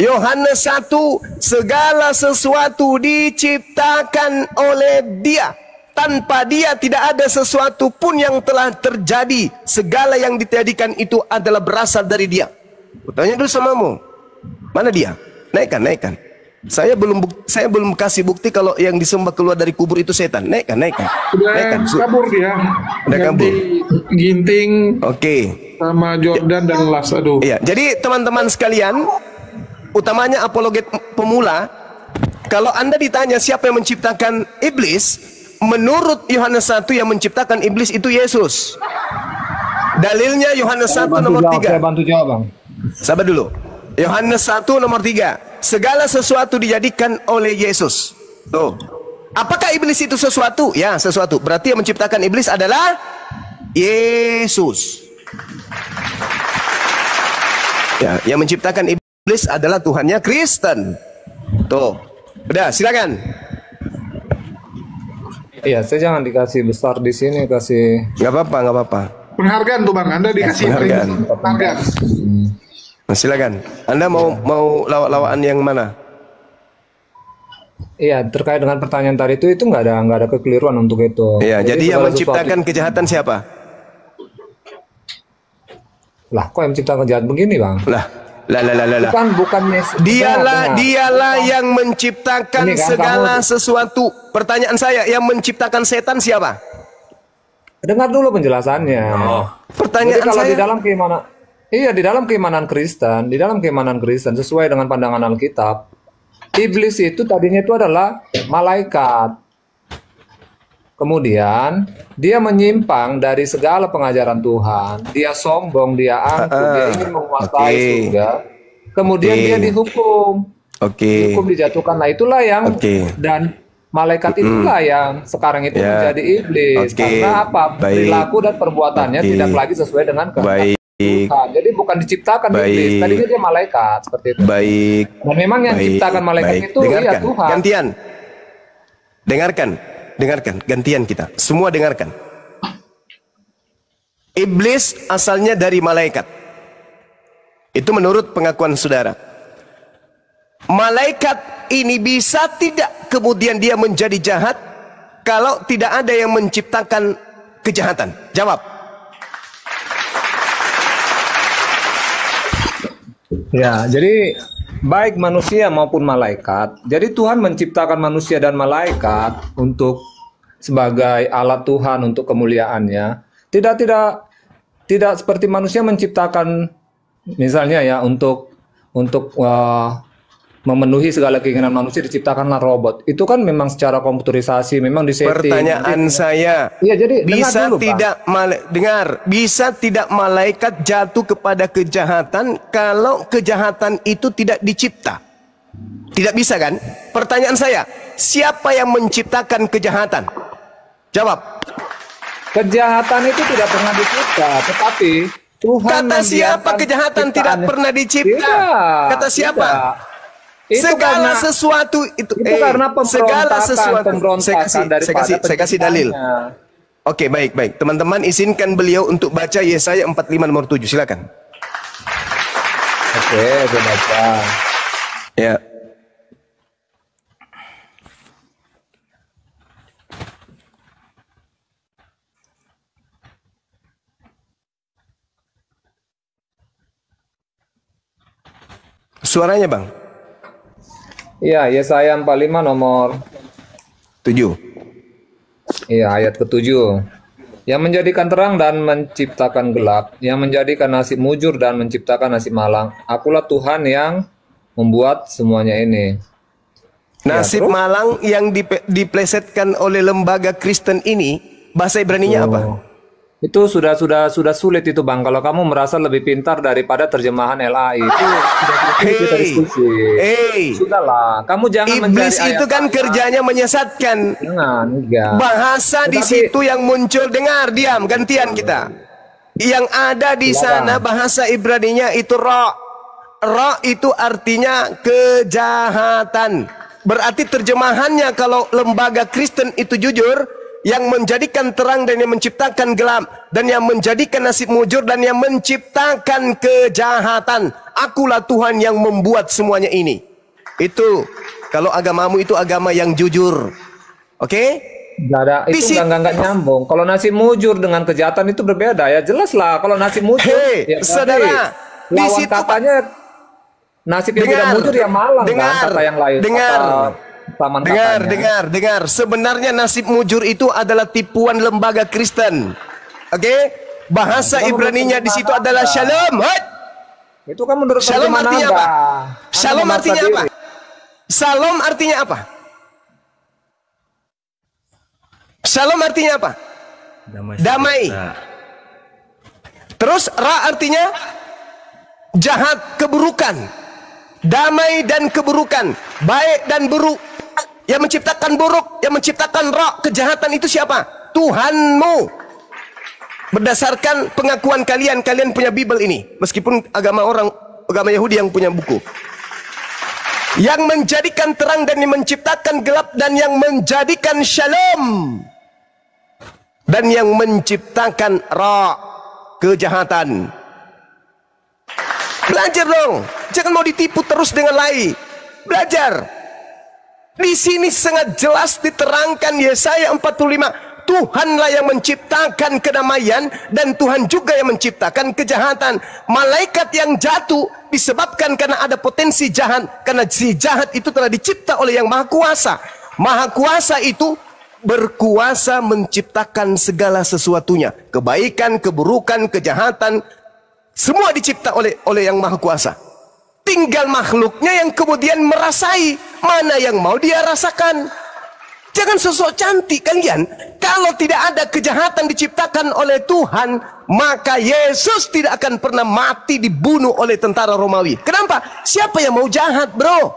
Yohanes 1, segala sesuatu diciptakan oleh Dia. Tanpa Dia tidak ada sesuatu pun yang telah terjadi. Segala yang dijadikan itu adalah berasal dari Dia. Kutanya dulu samamu. Mana Dia? Naikkan. Saya belum kasih bukti kalau yang disembah keluar dari kubur itu setan. Naikkan. Udah kabur dia. Udah Ganti kabur. Ginting Oke. sama Jordan dan Las. Aduh. Iya, jadi teman-teman sekalian, utamanya apologet pemula, kalau Anda ditanya siapa yang menciptakan iblis, menurut Yohanes 1 yang menciptakan iblis itu Yesus. Dalilnya Yohanes 1 nomor 3. Saya bantu jawab, Bang. Sabar dulu. Yohanes 1 nomor 3. Segala sesuatu dijadikan oleh Yesus. Tuh. Apakah iblis itu sesuatu? Ya, sesuatu. Berarti yang menciptakan iblis adalah Yesus. Ya, yang menciptakan iblis adalah Tuhannya Kristen. Tuh. Udah, silakan. Iya, saya jangan dikasih besar di sini, kasih. Nggak apa-apa. Penghargaan tuh Bang, Anda dikasih Penghargaan. penghargaan. Nah, silakan. Anda mau lawak-lawakan yang mana? Iya, terkait dengan pertanyaan tadi itu nggak ada kekeliruan untuk itu. Iya, jadi yang segala menciptakan kejahatan siapa? Lah, kok yang menciptakan jahat begini, Bang? Lah. Bukan Dialah yang menciptakan Ini kan segala kamu- sesuatu. Pertanyaan saya, yang menciptakan setan siapa? Dengar dulu penjelasannya. Pertanyaan Jadi kalau saya, di dalam keimanan, iya di dalam keimanan Kristen sesuai dengan pandangan Alkitab, iblis itu tadinya itu adalah malaikat. Kemudian dia menyimpang dari segala pengajaran Tuhan. Dia sombong, dia angkuh, dia ingin menguasai Oke. surga. Kemudian Oke. dia dihukum. oke. Dihukum dijatuhkan. Nah itulah yang Oke. dan malaikat itulah yang sekarang itu Ya. menjadi iblis. Oke. Karena apa? Baik. Perilaku dan perbuatannya Oke. tidak lagi sesuai dengan kehendak Baik, Tuhan. Jadi bukan diciptakan Baik. iblis. Tadinya dia malaikat seperti itu. baik. Dan memang yang Baik, ciptakan malaikat baik. itu iya Dengarkan, Tuhan. gantian. Dengarkan, gantian kita. Semua dengarkan. Iblis asalnya dari malaikat. Itu menurut pengakuan saudara. Malaikat ini bisa tidak kemudian dia menjadi jahat kalau tidak ada yang menciptakan kejahatan? Jawab. Ya, jadi baik manusia maupun malaikat. Jadi Tuhan menciptakan manusia dan malaikat untuk sebagai alat Tuhan untuk kemuliaannya. Tidak seperti manusia menciptakan misalnya ya untuk memenuhi segala keinginan manusia, diciptakanlah robot. Itu kan memang secara komputerisasi, memang disetting. Pertanyaan saya, Iya, jadi bisa dengar dulu, Pak. bisa tidak malaikat jatuh kepada kejahatan kalau kejahatan itu tidak dicipta? Tidak bisa kan? Pertanyaan saya, siapa yang menciptakan kejahatan? Jawab. Kejahatan itu tidak pernah dicipta, tetapi Tuhan Kata siapa membiarkan kejahatan tidak ciptaannya. pernah dicipta? Tidak, Kata siapa? tidak. Itu Segala karena- sesuatu itu, karena segala pemberontakan, sesuatu. pemberontakan daripada Saya kasih dalil. penciptanya. Oke, baik. Teman-teman izinkan beliau untuk baca Yesaya 45 nomor 7. Silakan. Oke, saya baca. Ya. Suaranya, Bang. Iya, Yesaya 45 nomor 7. iya ayat ke-7. Yang menjadikan terang dan menciptakan gelap, yang menjadikan nasib mujur dan menciptakan nasib malang. Akulah Tuhan yang membuat semuanya ini. Nasib terus? malang yang diplesetkan oleh lembaga Kristen ini, bahasa Ibraninya apa? Itu sudah sulit itu, Bang. Kalau kamu merasa lebih pintar daripada terjemahan LAI, itu sudah kita diskusi. Sudahlah, kamu jangan Iblis mencari itu kan ayat-ayat. kerjanya menyesatkan. Jangan, enggak. Bahasa di Tetapi- situ yang muncul, dengar, diam, gantian kita. Yang ada di sana bahasa Ibraninya itu ro. Ro itu artinya kejahatan. Berarti terjemahannya kalau lembaga Kristen itu jujur, yang menjadikan terang dan yang menciptakan gelap, dan yang menjadikan nasib mujur dan yang menciptakan kejahatan. Akulah Tuhan yang membuat semuanya ini. Itu kalau agamamu itu agama yang jujur. Oke? Nggak ada, Di itu situ- nggak nyambung. Kalau nasib mujur dengan kejahatan itu berbeda ya, jelas lah. Kalau nasib mujur, Hei, ya berarti saudara, di lawan situ- katanya nasib yang tidak mujur ya malang kan, kata yang lain. Kata taman katanya. Dengar. Sebenarnya nasib mujur itu adalah tipuan lembaga Kristen. Oke? Bahasa Kamu Ibraninya di menurut situ mana adalah Anda? shalom. Hei! Itu kan menurut Shalom terjemahan artinya Anda. apa? Anda Shalom memaksa artinya apa? diri. Shalom artinya apa? Shalom artinya apa? Damai. sejahtera. Terus ra artinya jahat, keburukan. Damai dan keburukan, baik dan buruk. Yang menciptakan buruk, yang menciptakan ra, kejahatan itu siapa? Tuhanmu. Berdasarkan pengakuan kalian punya Bible ini. Meskipun agama Yahudi yang punya buku. Yang menjadikan terang dan yang menciptakan gelap, dan yang menjadikan shalom, dan yang menciptakan ra, kejahatan. Belajar dong. Jangan mau ditipu terus dengan lai. Belajar. Di sini sangat jelas diterangkan Yesaya 45. Tuhanlah yang menciptakan kedamaian, dan Tuhan juga yang menciptakan kejahatan. Malaikat yang jatuh disebabkan karena ada potensi jahat, karena si jahat itu telah dicipta oleh yang Maha Kuasa. Maha Kuasa itu berkuasa menciptakan segala sesuatunya. Kebaikan, keburukan, kejahatan, semua dicipta oleh yang Maha Kuasa. Tinggal makhluknya yang kemudian merasai mana yang mau dia rasakan. Jangan sosok cantik kalian. Kalau tidak ada kejahatan diciptakan oleh Tuhan, maka Yesus tidak akan pernah mati dibunuh oleh tentara Romawi. Kenapa? Siapa yang mau jahat, bro?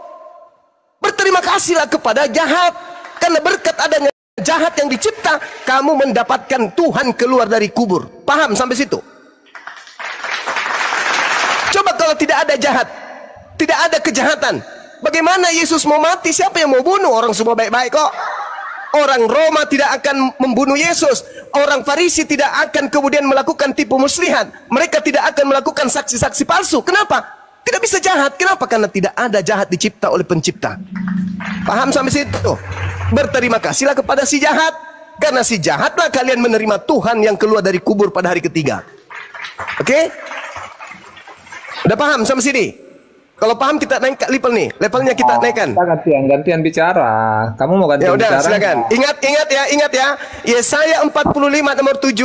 Berterima kasihlah kepada jahat. Karena berkat adanya jahat yang dicipta, kamu mendapatkan Tuhan keluar dari kubur. Paham sampai situ? Coba kalau tidak ada jahat, tidak ada kejahatan, bagaimana Yesus mau mati? Siapa yang mau bunuh? Orang semua baik-baik kok. Orang Roma tidak akan membunuh Yesus. Orang Farisi tidak akan kemudian melakukan tipu muslihat. Mereka tidak akan melakukan saksi-saksi palsu. Kenapa? Tidak bisa jahat. Kenapa? Karena tidak ada jahat dicipta oleh pencipta. Paham sampai situ? Berterima kasihlah kepada si jahat. Karena si jahatlah kalian menerima Tuhan yang keluar dari kubur pada hari ketiga. Oke? Udah paham sampai sini? Kalau paham kita naik ke level nih. Levelnya kita naikkan. Kita gantian bicara. Kamu mau Ya gantian udah, bicara? silakan. Ingat ya. Yesaya 45 nomor 7.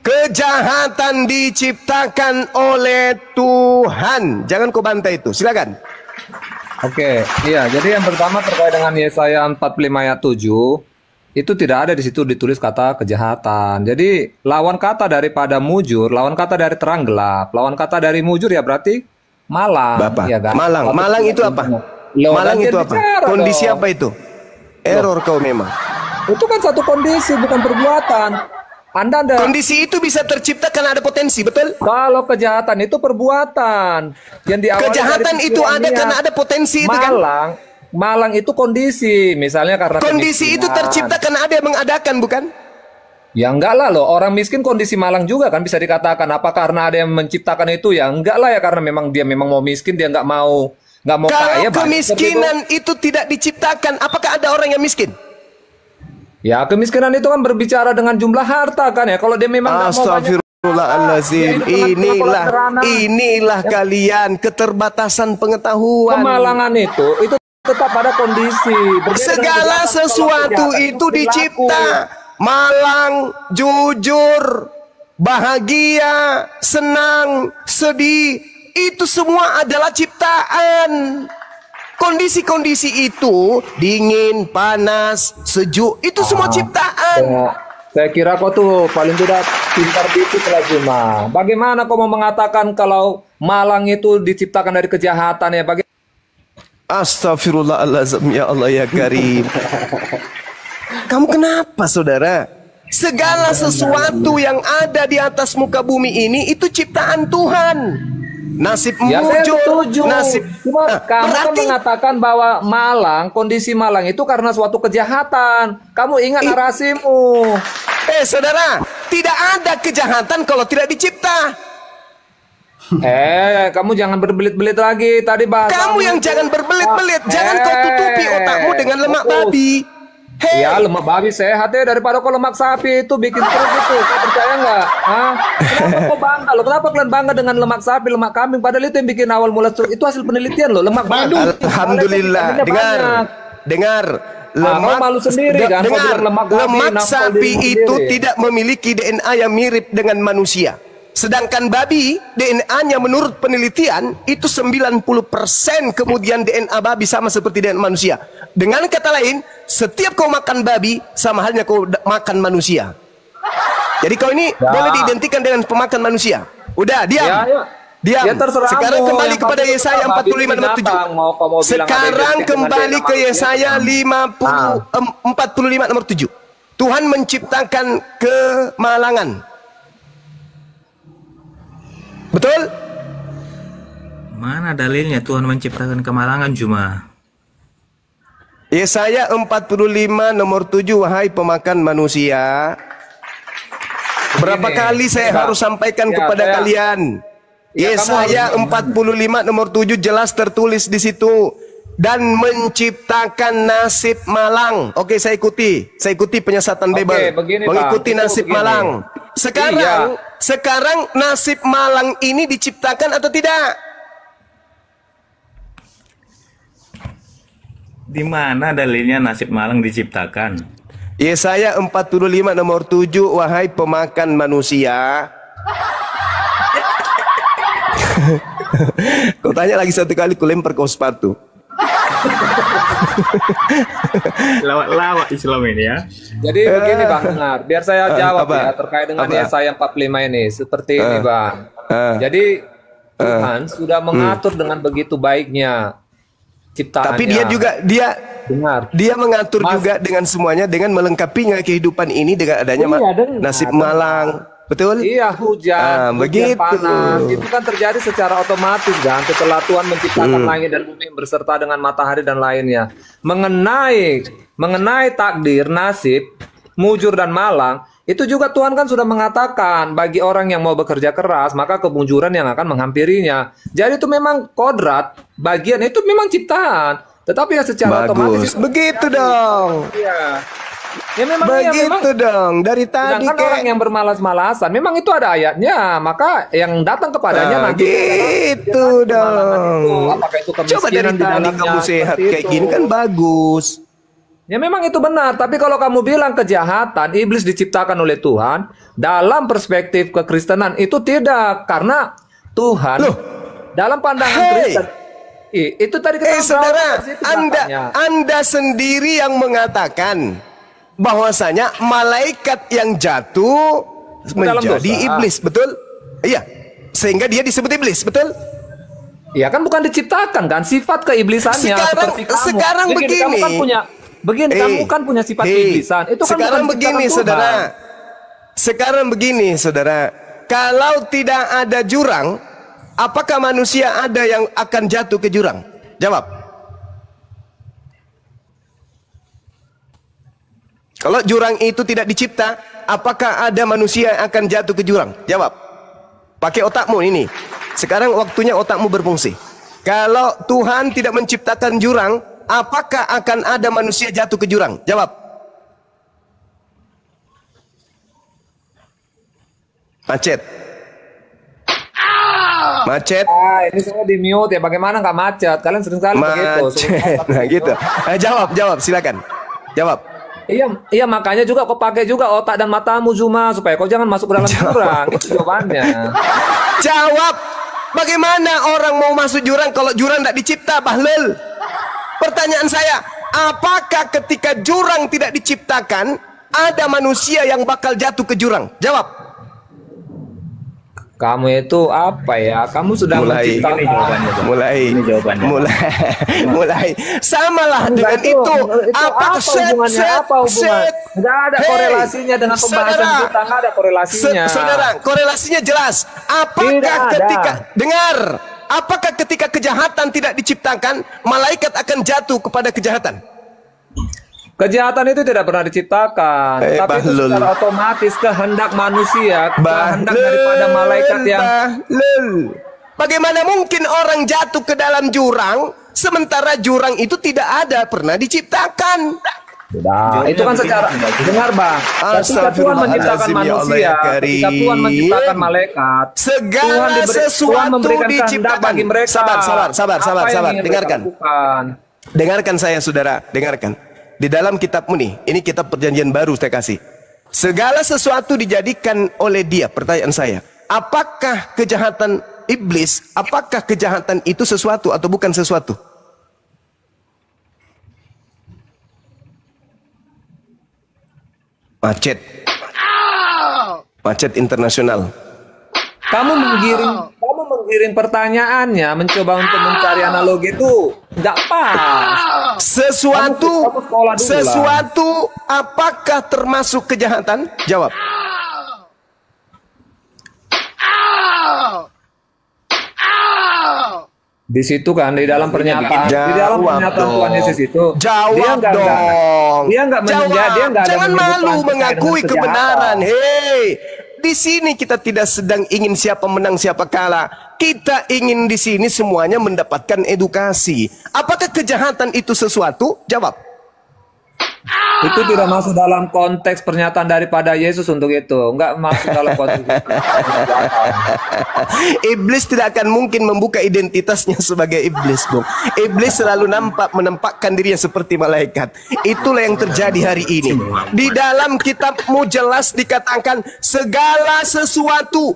Kejahatan diciptakan oleh Tuhan. Jangan kau bantai itu. Silakan. Oke, iya. Jadi yang pertama terkait dengan Yesaya 45 ayat 7, itu tidak ada di situ ditulis kata kejahatan. Jadi lawan kata daripada mujur, lawan kata dari terang gelap, lawan kata dari mujur ya berarti malang, Bapak, ya kan? malang itu apa? Loh, Malang gantian itu apa? bicara Kondisi dong. apa itu? Error kau memang. Itu kan satu kondisi, bukan perbuatan. Anda ada Kondisi itu bisa tercipta karena ada potensi, betul? kalau kejahatan itu perbuatan yang diawali Kejahatan dari itu pikiran ada niat. karena ada potensi itu kan? Malang itu kondisi, misalnya karena Kondisi itu kemiskinan. tercipta karena ada yang mengadakan, bukan? Ya enggak lah loh, orang miskin kondisi malang juga kan bisa dikatakan. Apa karena ada yang menciptakan itu? Ya enggak lah ya, karena memang dia memang mau miskin, dia enggak mau Kalau kaya. banyak kemiskinan itu tidak diciptakan, apakah ada orang yang miskin? Ya kemiskinan itu kan berbicara dengan jumlah harta kan ya. Kalau dia memang nggak mau banyak Astagfirullahaladzim. harta, ya itu dengan Inilah, sederhana. inilah kalian keterbatasan pengetahuan. Kemalangan itu tetap ada kondisi. Berbeda dengan Segala kejahatan. sesuatu Kalau kejahatan itu berlaku. dicipta. Malang, jujur, bahagia, senang, sedih. Itu semua adalah ciptaan. Kondisi-kondisi itu dingin, panas, sejuk, itu semua ciptaan. Saya kira kau tuh paling tidak pintar dikit lah Juma. Bagaimana kau mau mengatakan kalau malang itu diciptakan dari kejahatan ya? Astagfirullahaladzim, ya Allah ya Karim. Kamu kenapa saudara? Segala sesuatu yang ada di atas muka bumi ini itu ciptaan Tuhan. Nasib Ya saya mujur, setuju. nasib. Cuma Nah, kamu kan berarti mengatakan bahwa malang, kondisi malang itu karena suatu kejahatan. Kamu ingat narasimu. saudara, tidak ada kejahatan kalau tidak dicipta. Kamu jangan berbelit-belit lagi. Tadi bahasa Kamu yang jangan berbelit-belit, jangan kau tutupi otakmu dengan lemak babi. Hei, Ya lemak babi sehat ya daripada kau lemak sapi itu bikin perut itu. Kau percaya nggak? Hah? Kenapa kau bangga loh? Kenapa kalian bangga dengan lemak sapi, lemak kambing? Padahal itu yang bikin awal mula itu hasil penelitian loh. Lemak babi. Alhamdulillah. Dengar. Kau malu sendiri kan? Kau Dengar, bilang lemak babi, lemak nafsu sapi dirimu itu sendiri. tidak memiliki DNA yang mirip dengan manusia. Sedangkan babi, DNA-nya menurut penelitian itu 90% kemudian DNA babi sama seperti dengan manusia. Dengan kata lain, setiap kau makan babi sama halnya kau makan manusia. Jadi kau ini boleh diidentikan dengan pemakan manusia. Udah, diam. Ya. Diam. Ya, terserah Sekarang kamu. kembali Yang kepada penting Yesaya babi 45 itu nomor 7. binatang. Mau kamu bilang Sekarang ada identik dengan kembali DNA ke Yesaya manusia. 45 nomor 7. Tuhan menciptakan kemalangan. Betul? Mana dalilnya Tuhan menciptakan kemalangan cuma? Yesaya 45 nomor 7, wahai pemakan manusia. Berapa Begini, kali saya Pak. harus sampaikan Ya, kepada saya- kalian? Ya, Yesaya 45 nomor 7 jelas tertulis di situ. Dan menciptakan nasib malang. Oke, saya ikuti penyesatan Oke, Babel. begini, Pak. Mengikuti Itu nasib begini. malang. Sekarang nasib malang ini diciptakan atau tidak? Di mana dalilnya nasib malang diciptakan? Yesaya 45 nomor 7, wahai pemakan manusia. Kau tanya lagi satu kali, ku lempar kau sepatu. Lawak-lawak Islam ini ya. Jadi begini Bang Dengar, biar saya jawab apa? ya terkait dengan Apa? Yesaya 45 ini. Seperti ini Bang. Jadi Tuhan sudah mengatur dengan begitu baiknya ciptaannya. Tapi Dengar. dia mengatur Mas- juga dengan semuanya, dengan melengkapinya kehidupan ini dengan adanya dengar. nasib malang. Betul? Iya, hujan begitu. panas itu kan terjadi secara otomatis kan setelah Tuhan menciptakan langit dan bumi berserta dengan matahari dan lainnya. Mengenai takdir, nasib, mujur dan malang, itu juga Tuhan kan sudah mengatakan bagi orang yang mau bekerja keras maka kemujuran yang akan menghampirinya. Jadi itu memang kodrat, bagian itu memang ciptaan. Tetapi ya secara otomatis Bagus. Begitu dong. iya. Ya memang iya, memang Begitu dong. Dari tadi sedangkan orang yang bermalas-malasan, memang itu ada ayatnya. Maka yang datang kepadanya nanti gitu dong. apakah itu Coba dari kemiskinan di tadi dalamnya, kamu sehat seperti kayak itu. gini kan bagus. Ya memang itu benar. Tapi kalau kamu bilang kejahatan, iblis diciptakan oleh Tuhan, dalam perspektif kekristenan itu tidak, karena Tuhan Loh. dalam pandangan Hey. Kristen Itu tadi kita saudara, bahas itu Anda belakangnya. Anda sendiri yang mengatakan bahwasanya malaikat yang jatuh Dalam menjadi dosa. iblis, betul? Iya. Sehingga dia disebut iblis, betul? Ya kan bukan diciptakan kan sifat keiblisannya seperti kamu. Sekarang Begini, begini. kamu kan punya kamu kan punya sifat keiblisan. Itu kan sekarang bukan begini, diciptakan Tuhan. saudara. Sekarang begini, saudara. Kalau tidak ada jurang, apakah manusia ada yang akan jatuh ke jurang? Jawab. Kalau jurang itu tidak dicipta, apakah ada manusia yang akan jatuh ke jurang? Jawab. Pakai otakmu ini. Sekarang waktunya otakmu berfungsi. Kalau Tuhan tidak menciptakan jurang, apakah akan ada manusia jatuh ke jurang? Jawab. Macet. Macet. Ini semua di mute ya. Bagaimana nggak macet? Kalian sering kali begitu. Macet. Nah gitu. Jawab, silakan. Jawab. Iya makanya juga kau pakai juga otak dan matamu Zuma supaya kau jangan masuk ke dalam jurang. Itu jawabannya. Jawab. Bagaimana orang mau masuk jurang kalau jurang tidak dicipta, Bahlul? Pertanyaan saya, apakah ketika jurang tidak diciptakan ada manusia yang bakal jatuh ke jurang? Jawab. Kamu itu apa ya? Kamu sudah menciptakan. Ini jawabannya, Bang. Ini jawabannya. Mulai. Samalah dengan itu. Apakah Apa hubungan? Nggak ada korelasinya dengan pembahasan saudara, kita. Nggak ada korelasinya. Saudara, korelasinya jelas. Apakah ketika kejahatan tidak diciptakan, malaikat akan jatuh kepada kejahatan? Kejahatan itu tidak pernah diciptakan, tapi itu Bahlul. secara otomatis kehendak manusia, kehendak daripada malaikat yang Bahlul. Bagaimana mungkin orang jatuh ke dalam jurang sementara jurang itu tidak ada pernah diciptakan? Nah, itu kan secara dengar Bang. Ketika Tuhan menciptakan Astagfirullahaladzim, ya Allah manusia, ya ketika Tuhan Karim. menciptakan malaikat, Segala Tuhan sesuatu memberikan kehendak diciptakan. bagi mereka. Sabar. Apa yang ingin Dengarkan. mereka lakukan? Dengarkan saya saudara, dengarkan. Di dalam kitabmu nih, ini kitab perjanjian baru saya kasih. Segala sesuatu dijadikan oleh dia. Pertanyaan saya, apakah kejahatan iblis, apakah kejahatan itu sesuatu atau bukan sesuatu? Macet internasional. Kamu menggiring pertanyaannya, mencoba untuk mencari analogi itu nggak pas. Sesuatu, Kamu sekolah dulu lah. apakah termasuk kejahatan? Jawab. Di situ kan di dalam pernyataan Tuhan Yesus itu Jawab dong. dia nggak Jangan malu mengakui dengan kebenaran. kejahatan. Hei, di sini kita tidak sedang ingin siapa menang siapa kalah. Kita ingin di sini semuanya mendapatkan edukasi. Apakah kejahatan itu sesuatu? Jawab. Itu tidak masuk dalam konteks pernyataan daripada Yesus untuk itu. Enggak masuk dalam konteks Iblis tidak akan mungkin membuka identitasnya sebagai iblis, Bung. Iblis selalu menampakkan dirinya seperti malaikat. Itulah yang terjadi hari ini. Di dalam kitabmu jelas dikatakan segala sesuatu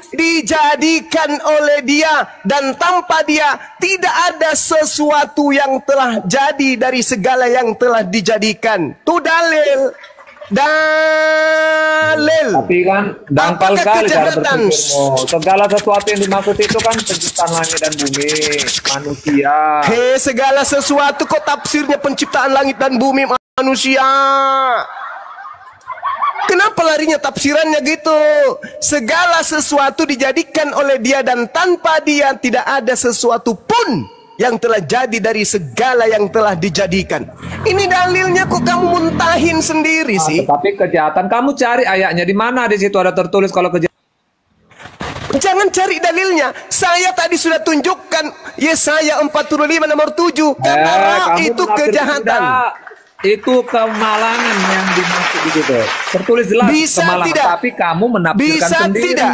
dijadikan oleh dia, dan tanpa dia tidak ada sesuatu yang telah jadi dari segala yang telah dijadikan. Itu dalil. Tapi kan dangkal Apakah sekali cara kejahatan? berpikirmu. Segala sesuatu yang dimaksud itu kan penciptaan langit dan bumi, manusia. Hei, segala sesuatu kok tafsirnya penciptaan langit dan bumi manusia? Kenapa larinya tafsirannya gitu? Segala sesuatu dijadikan oleh dia, dan tanpa dia tidak ada sesuatu pun yang telah jadi dari segala yang telah dijadikan. Ini dalilnya kok kamu muntahin sendiri sih? Tapi kejahatan, kamu cari ayatnya di mana? Di situ ada tertulis kalau kejahatan. Jangan cari dalilnya. Saya tadi sudah tunjukkan Yesaya 45 nomor 7. Karena Kamu itu menafsir kejahatan. tidak. Itu kemalangan yang dimaksud di situ. Tertulis jelas Bisa kemalangan, tidak? tapi kamu menafsirkan Bisa sendiri. tidak?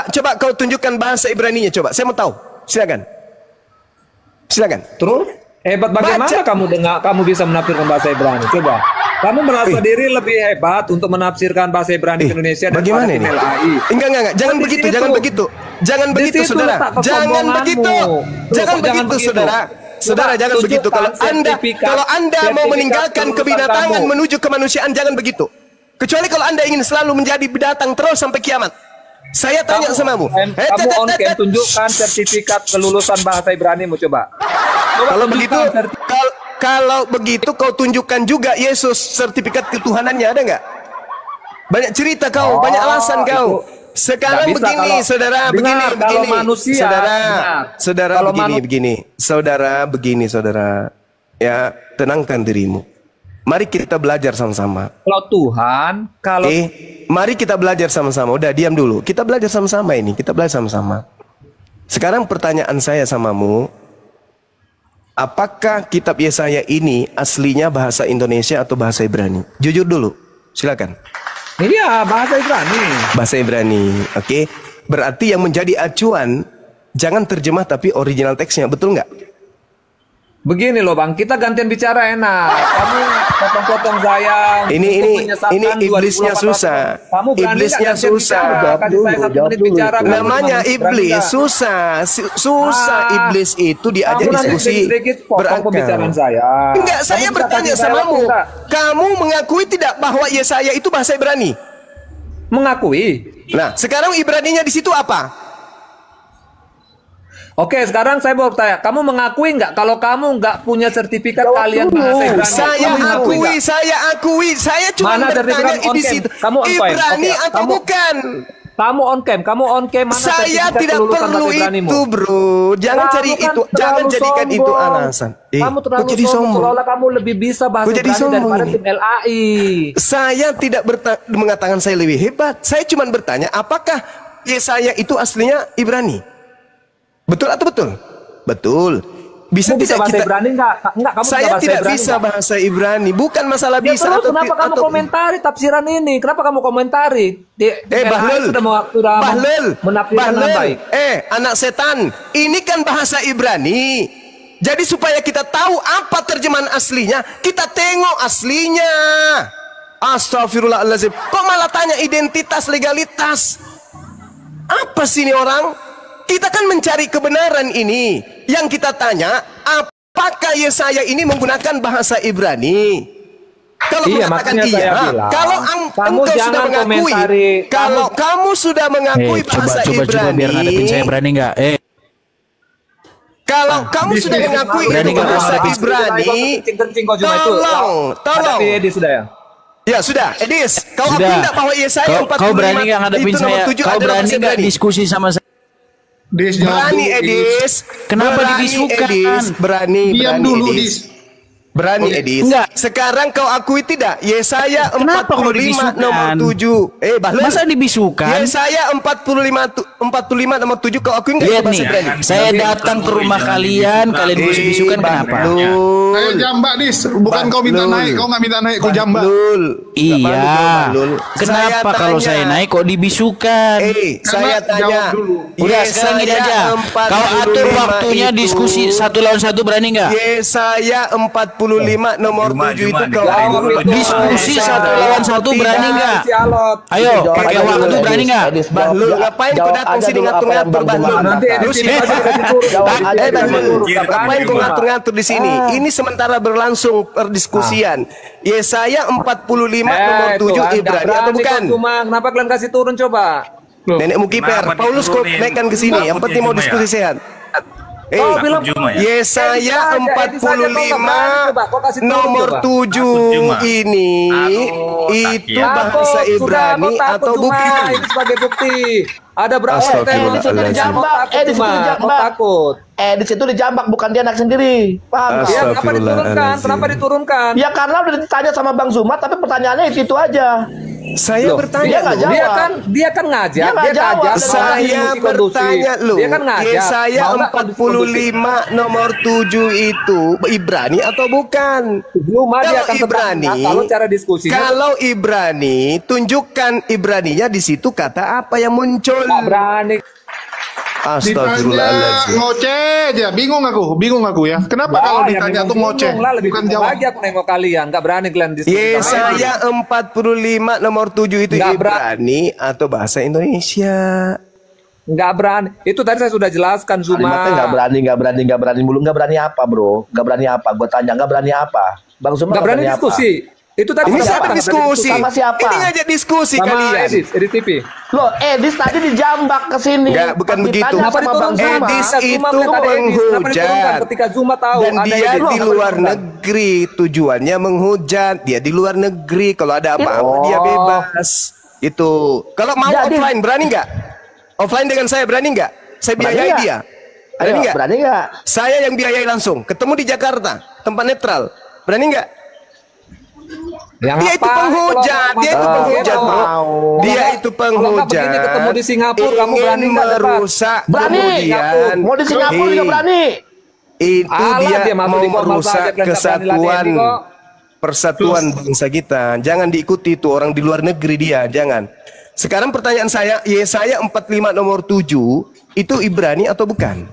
Coba kau tunjukkan bahasa Ibraninya, coba. Saya mau tahu. Silakan. Terus hebat bagaimana Baca. kamu bisa menafsirkan bahasa Ibrani? Coba. Kamu merasa diri lebih hebat untuk menafsirkan bahasa Ibrani ke Indonesia Bagaimana daripada ini? tim LAI. Enggak. Jangan Di begitu, situ. jangan begitu. Jangan Di begitu, situ saudara. letak Jangan kesombonganmu. begitu. Loh, Jangan kok jangan begitu, begitu? saudara. Saudara, jangan begitu. Kalau Anda mau meninggalkan kebinatangan kamu. menuju kemanusiaan, jangan begitu. Kecuali kalau Anda ingin selalu menjadi binatang terus sampai kiamat. Saya tanya samamu. Kamu on cam, tunjukkan sertifikat kelulusan bahasa Ibranimu coba. Kalau begitu, kalau begitu kau tunjukkan juga Yesus sertifikat ketuhanannya, ada nggak? Banyak cerita kau, banyak alasan kau. Sekarang Nggak bisa begini, kalau- saudara, dengar, begini, kalau begini. manusia, saudara, dengar. saudara Kalau begini, begini. Saudara, begini, saudara. Ya, tenangkan dirimu. Mari kita belajar sama-sama. Kalau Tuhan, kalau Mari kita belajar sama-sama. Udah, diam dulu. Kita belajar sama-sama ini. Kita belajar sama-sama. Sekarang pertanyaan saya samamu, apakah kitab Yesaya ini aslinya bahasa Indonesia atau bahasa Ibrani? Jujur dulu. Silakan. iya bahasa Ibrani. Bahasa Ibrani. Oke. Berarti yang menjadi acuan jangan terjemah tapi original teksnya. Betul nggak? Begini loh Bang, kita gantian bicara enak. Kamu potong-potong saya. Ini iblisnya susah. Kamu berani Iblisnya nggak gantian susah. bicara? Kasih saya 1 menit bicara. kamu Namanya berani iblis nggak? susah. Susah iblis itu diajak Kamu nanti diskusi sedikit potong pembicaraan saya. Enggak, saya Kamu bisa bertanya kasih saya samamu. waktu nggak? Kamu mengakui tidak bahwa Yesaya itu bahasa Ibrani? Mengakui. Nah, sekarang Ibraninya di situ apa? Oke, sekarang saya mau bertanya, kamu mengakui nggak kalau kamu nggak punya sertifikat kalian bahasa Ibrani? Saya Kamu mengakui akui, nggak? saya akui. Saya cuma Mana bertanya sertifikat on di cam? situ. Kamu on cam. Ibrani Oke, atau kamu- bukan? Kamu on cam, mana Saya sertifikat tidak kelulusan perlu bahasa Ibranimu? itu, bro. Jangan Kamu cari kan itu, jangan terlalu jadikan itu sombong. alasan. Kamu terlalu kok jadi sombong, sombong? seolah kamu lebih bisa bahasa Kok jadi Ibrani sombong daripada ini? tim LAI. Saya tidak mengatakan saya lebih hebat. Saya cuma bertanya, apakah Yesaya itu aslinya Ibrani? Betul atau betul? Betul. Bisa Kamu bisa tidak bahasa kita? Ibrani nggak? Nggak, kamu Saya bisa bahasa tidak Ibrani bisa nggak? bahasa Ibrani. Bukan masalah Ya bisa terus atau kenapa kamu komentari tafsiran ini? Kenapa kamu komentari? Tim Bahlul, sudah Bahlul, menafsirkan dengan baik. anak setan, ini kan bahasa Ibrani. Jadi supaya kita tahu apa terjemahan aslinya, kita tengok aslinya. Astagfirullahaladzim. Kok malah tanya identitas, legalitas? Apa sih ini orang? Kita kan mencari kebenaran ini. Yang kita tanya, apakah Yesaya ini menggunakan bahasa Ibrani? Kalau Iya, mengatakan makanya saya iya, bilang, kalau kamu engkau sudah jangan mengakui, komentari, kalau kamu sudah mengakui bahasa coba Ibrani, biar ngadepin saya berani nggak? kalau kamu sudah mengakui Berani itu nggak bahasa ngadepin? Ibrani, Kencing kau cuma itu. tolong. Hadapi Edi sudah ya. Ya sudah, Edis, kau akui Sudah. tidak bahwa Yesaya 45 Kau berani nggak ngadepin itu nomor saya? 7 Kau adalah berani bahasa nggak Ibrani? diskusi sama saya? Dis, jawab Berani, dulu, Edis. Kenapa Berani, dibisukan? Edis. Berani, Diam berani, dulu, Edis. Dis. Berani, Edis. Enggak. Sekarang kau akui tidak? Yesaya Kenapa kau 45 dibisukan? nomor 7. Bahlul. Masa dibisukan? Yesaya 45 nomor 7 kau akui enggak itu Lihat bahasa nih, Ibrani? saya datang ke rumah kalian bisu-bisukan kenapa? Bahlul. Ayo jambak, Dis. Bukan kau minta Bahlul. naik, kau nggak minta naik, kau jambak. Bahlul. Iya. Bahlul. Kenapa kalau tanya. saya naik kok dibisukan? Saya Karena tanya. jawab dulu. Udah sekarang gini aja. Kau atur waktunya diskusi 1 lawan 1 berani nggak? Yesaya 45 nomor 7 itu kau Diskusi 1 lawan 1 berani nggak? Si Alot. Ayo, pakai waktu berani nggak? Bahlul, ngapain kau datang sini ngatur-ngatur Bahlul? Nanti Edi Terus sini aja dikasih turun. Bahlul, ngapain kau Gimana? ngatur-ngatur di sini? Ini sementara berlangsung perdiskusian. Yesaya 45 nomor 7 Ibrani atau bukan? Cuma kenapa kalian kasih turun coba? Nenek Mukiper, Paulus kau naikkan ke sini. Yang penting mau diskusi sehat. Kau bilang Yesaya 45 nomor 7 ini itu bahasa Ibrani atau bukan? Ini sebagai bukti. Ada berapa Astagfirullahaladzim. Dijambak, di situ dijambak. Takut. Di situ dijambak, bukan dia anak sendiri. Paham nggak? Ya, kenapa diturunkan? Astagfirullahaladzim. Kenapa diturunkan? Ya karena udah ditanya sama Bang Zuma, tapi pertanyaannya itu aja. Saya Loh, bertanya dia nggak loh. jawab. Dia kan ngajar, Dia nggak dia jawab. ngajar. Saya bertanya loh. Dia kan ngajar. Yesaya Mau nggak kau diskusi? 45 nomor 7 itu Ibrani atau bukan? Zuma dia Kalau akan Ibrani, bertanya, kalau cara diskusinya kalau Ibrani, tunjukkan Ibraninya di situ kata apa yang muncul. nggak berani. Ditanya Astagfirullahaladzim. ngoceh aja, bingung aku ya. Kenapa kalau Ya, ditanya memang tuh ngoceh, bingung lah, lebih bukan bingung jawab? lagi aku nengok kalian, nggak berani kalian diskusi. Yesaya 45 nomor 7 itu Nggak Ibrani atau bahasa Indonesia? Nggak berani. Itu tadi saya sudah jelaskan, Kalimatnya Zuma. nggak berani mulu. Nggak berani apa, bro? Nggak berani apa? Gue tanya, nggak berani apa? Bang Zuma Nggak berani apa? diskusi. Itu tadi Ini siapa? siapa Nggak berani diskusi? Sama siapa? Ini ngajak diskusi Sama kalian. Edis TV. Loh, Edis tadi dijambak ke sini. Enggak, bukan Ditanya begitu. sama Kenapa Bang diturunkan? Zuma. Edis Zuma itu melihat ada Edis. Kenapa menghujat. diturunkan ketika Zuma tahu Dan ada dia Edis? di Kenapa luar diturunkan? negeri, tujuannya menghujat. Dia di luar negeri, kalau ada apa-apa dia Oh. bebas. Itu. Kalau mau Jadi- offline berani nggak? Offline dengan saya berani nggak? Saya Berani biayai nggak? dia. Ayo, Berani nggak? berani nggak? Saya yang biayai langsung. Ketemu di Jakarta, tempat netral. Berani nggak? Yang Dia itu apa? penghujat, Kalau dia itu mau- penghujat, mau- bro. mau. Dia itu Kalau nggak begini penghujat. ketemu di Singapura, kamu Ingin berani nggak debat? merusak Berani. kemudian. Mau di Singapura juga Hei, berani. Itu Alah, dia dia masuk mau di formal merusak saja, bilang nggak berani kesatuan ladeni kok. persatuan bangsa kita. Jangan diikuti itu orang di luar negeri dia, jangan. Sekarang pertanyaan saya, Yesaya 45 nomor 7 itu Ibrani atau bukan?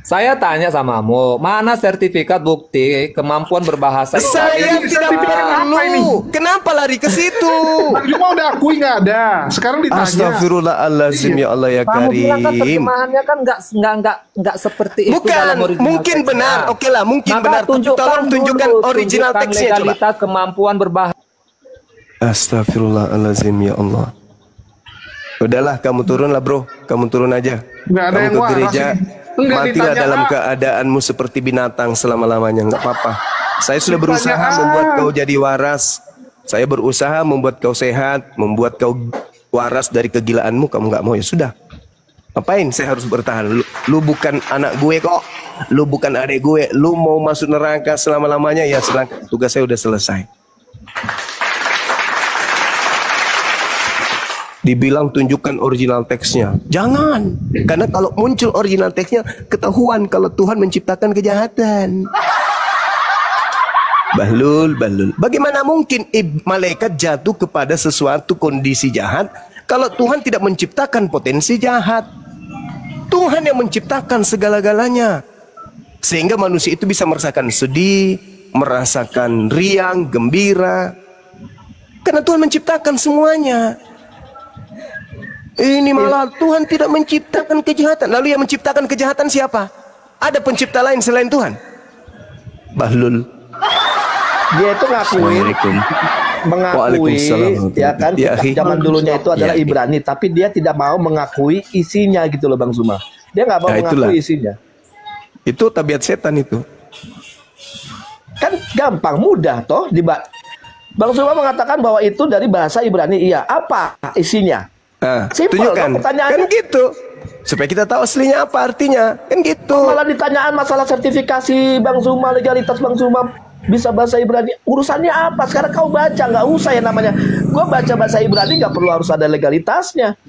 Saya tanya samamu, mana sertifikat bukti kemampuan berbahasa Saya Ibrani? tidak perlu. Kenapa lari ke situ? Bang Zuma udah akui nggak ada. Sekarang ditanya. Astagfirullahaladzim ya Allah ya Kamu bilang kan Karim. terjemahannya kan nggak seperti itu Bukan, dalam original mungkin teksnya. benar. Oke lah, mungkin Maka benar. Tapi tolong tunjukkan dulu, original tunjukkan teksnya coba. legalitas kemampuan berbahasa. Astagfirullahaladzim ya Allah. Udahlah, kamu turunlah bro. Kamu turun aja. Nggak ada Kamu yang ke waras gereja. ini. Enggak Matilah ditanya, dalam ah. keadaanmu seperti binatang selama-lamanya. Nggak apa-apa. Saya sudah berusaha Ditanya, ah. membuat kau jadi waras. Saya berusaha membuat kau sehat. Membuat kau waras dari kegilaanmu. Kamu nggak mau, ya sudah. Ngapain saya harus bertahan? Lu bukan anak gue kok. Lu bukan adik gue. Lu mau masuk neraka selama-lamanya, ya silakan. Tugas saya udah selesai. Dibilang tunjukkan original teksnya. Jangan. Karena kalau muncul original teksnya, ketahuan kalau Tuhan menciptakan kejahatan. Bahlul. Bagaimana mungkin malaikat jatuh kepada sesuatu kondisi jahat kalau Tuhan tidak menciptakan potensi jahat? Tuhan yang menciptakan segala-galanya. Sehingga manusia itu bisa merasakan sedih, merasakan riang, gembira. Karena Tuhan menciptakan semuanya. Ini malah Tuhan tidak menciptakan kejahatan. Lalu yang menciptakan kejahatan siapa? Ada pencipta lain selain Tuhan? Bahlul. Dia itu mengakui Waalaikumsalam. ya kan Ya, akhi. zaman dulunya itu adalah Ya, akhi. Ibrani, tapi dia tidak mau mengakui isinya gitu loh Bang Zuma. Dia nggak mau Ya, itulah. mengakui isinya. Itu tabiat setan itu. Kan gampang, mudah toh Bang Zuma mengatakan bahwa itu dari bahasa Ibrani. Iya, apa isinya? Nah, Simpel, tunjukkan. pertanyaannya. Kan gitu. Supaya kita tahu aslinya apa artinya. Kan gitu. Malah ditanyaan masalah sertifikasi Bang Zuma, legalitas Bang Zuma bisa bahasa Ibrani. Urusannya apa? Sekarang kau baca, nggak usah ya namanya. Gua baca bahasa Ibrani nggak perlu harus ada legalitasnya.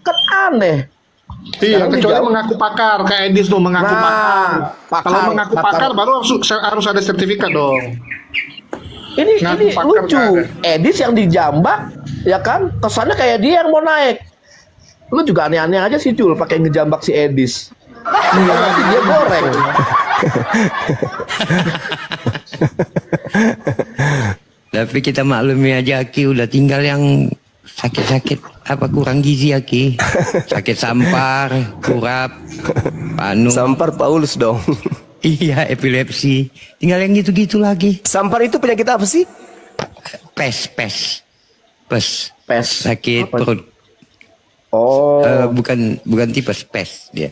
Kan aneh. Iya, Sekarang kecuali dijawab. mengaku pakar, kayak Edis tuh mengaku Nah, pakar. pakar, Kalau mengaku pakar. pakar baru harus ada sertifikat dong. Ini Ngaku pakar lucu. nggak Edis yang dijambak, ya kan? Kesannya kayak dia yang mau naik. Lu juga aneh-aneh aja sih Jul, pakai ngejambak si Edis. Nanti dia goreng. Tapi kita maklumi aja Aki, udah tinggal yang sakit-sakit apa kurang gizi Aki. Sakit sampar, kurap, panu. Sampar Paulus dong. Iya, epilepsi. Tinggal yang gitu-gitu lagi. Sampar itu penyakit apa sih? Pes. Pes. Sakit perut. Oh. Bukan tipes, pes dia.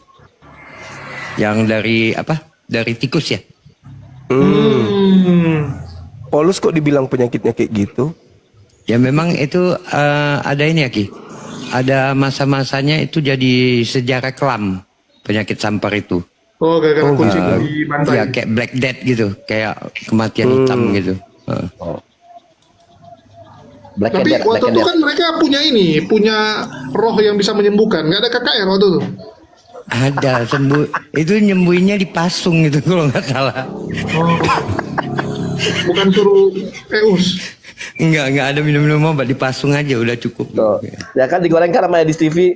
Yang dari apa? Dari tikus ya? Paulus kok dibilang penyakitnya kayak gitu? Ya memang itu ada ini Aki. Ada masa-masanya itu jadi sejarah kelam penyakit sampar itu. Oh, gara-gara kucing di bantai. Ya kayak Black Death gitu, kayak kematian hitam gitu. Black Tapi and Dead, waktu Black and itu Dead. kan mereka punya roh yang bisa menyembuhkan. Nggak ada KKR waktu itu. Ada itu nyembuhinnya dipasung gitu kalau nggak salah. Bukan suruh Eus. Enggak ada minum-minum obat, dipasung aja udah cukup. Tuh. Ya kan digorengkan sama Edis TV.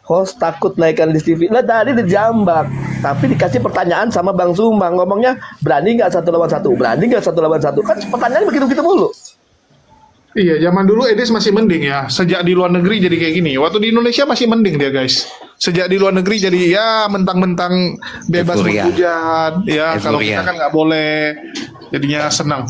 Host takut naikkan Edis TV. Lah tadi dijambak, tapi dikasih pertanyaan sama Bang Zuma, ngomongnya berani nggak 1 lawan 1? Berani nggak 1 lawan 1? Kan pertanyaannya begitu-begitu mulu. Iya, zaman dulu Edis masih mending ya. Sejak di luar negeri jadi kayak gini. Waktu di Indonesia masih mending dia guys. Sejak di luar negeri jadi ya mentang-mentang bebas Euforia. menghujat. Ya kalau Euforia. kita kan nggak boleh. Jadinya senang.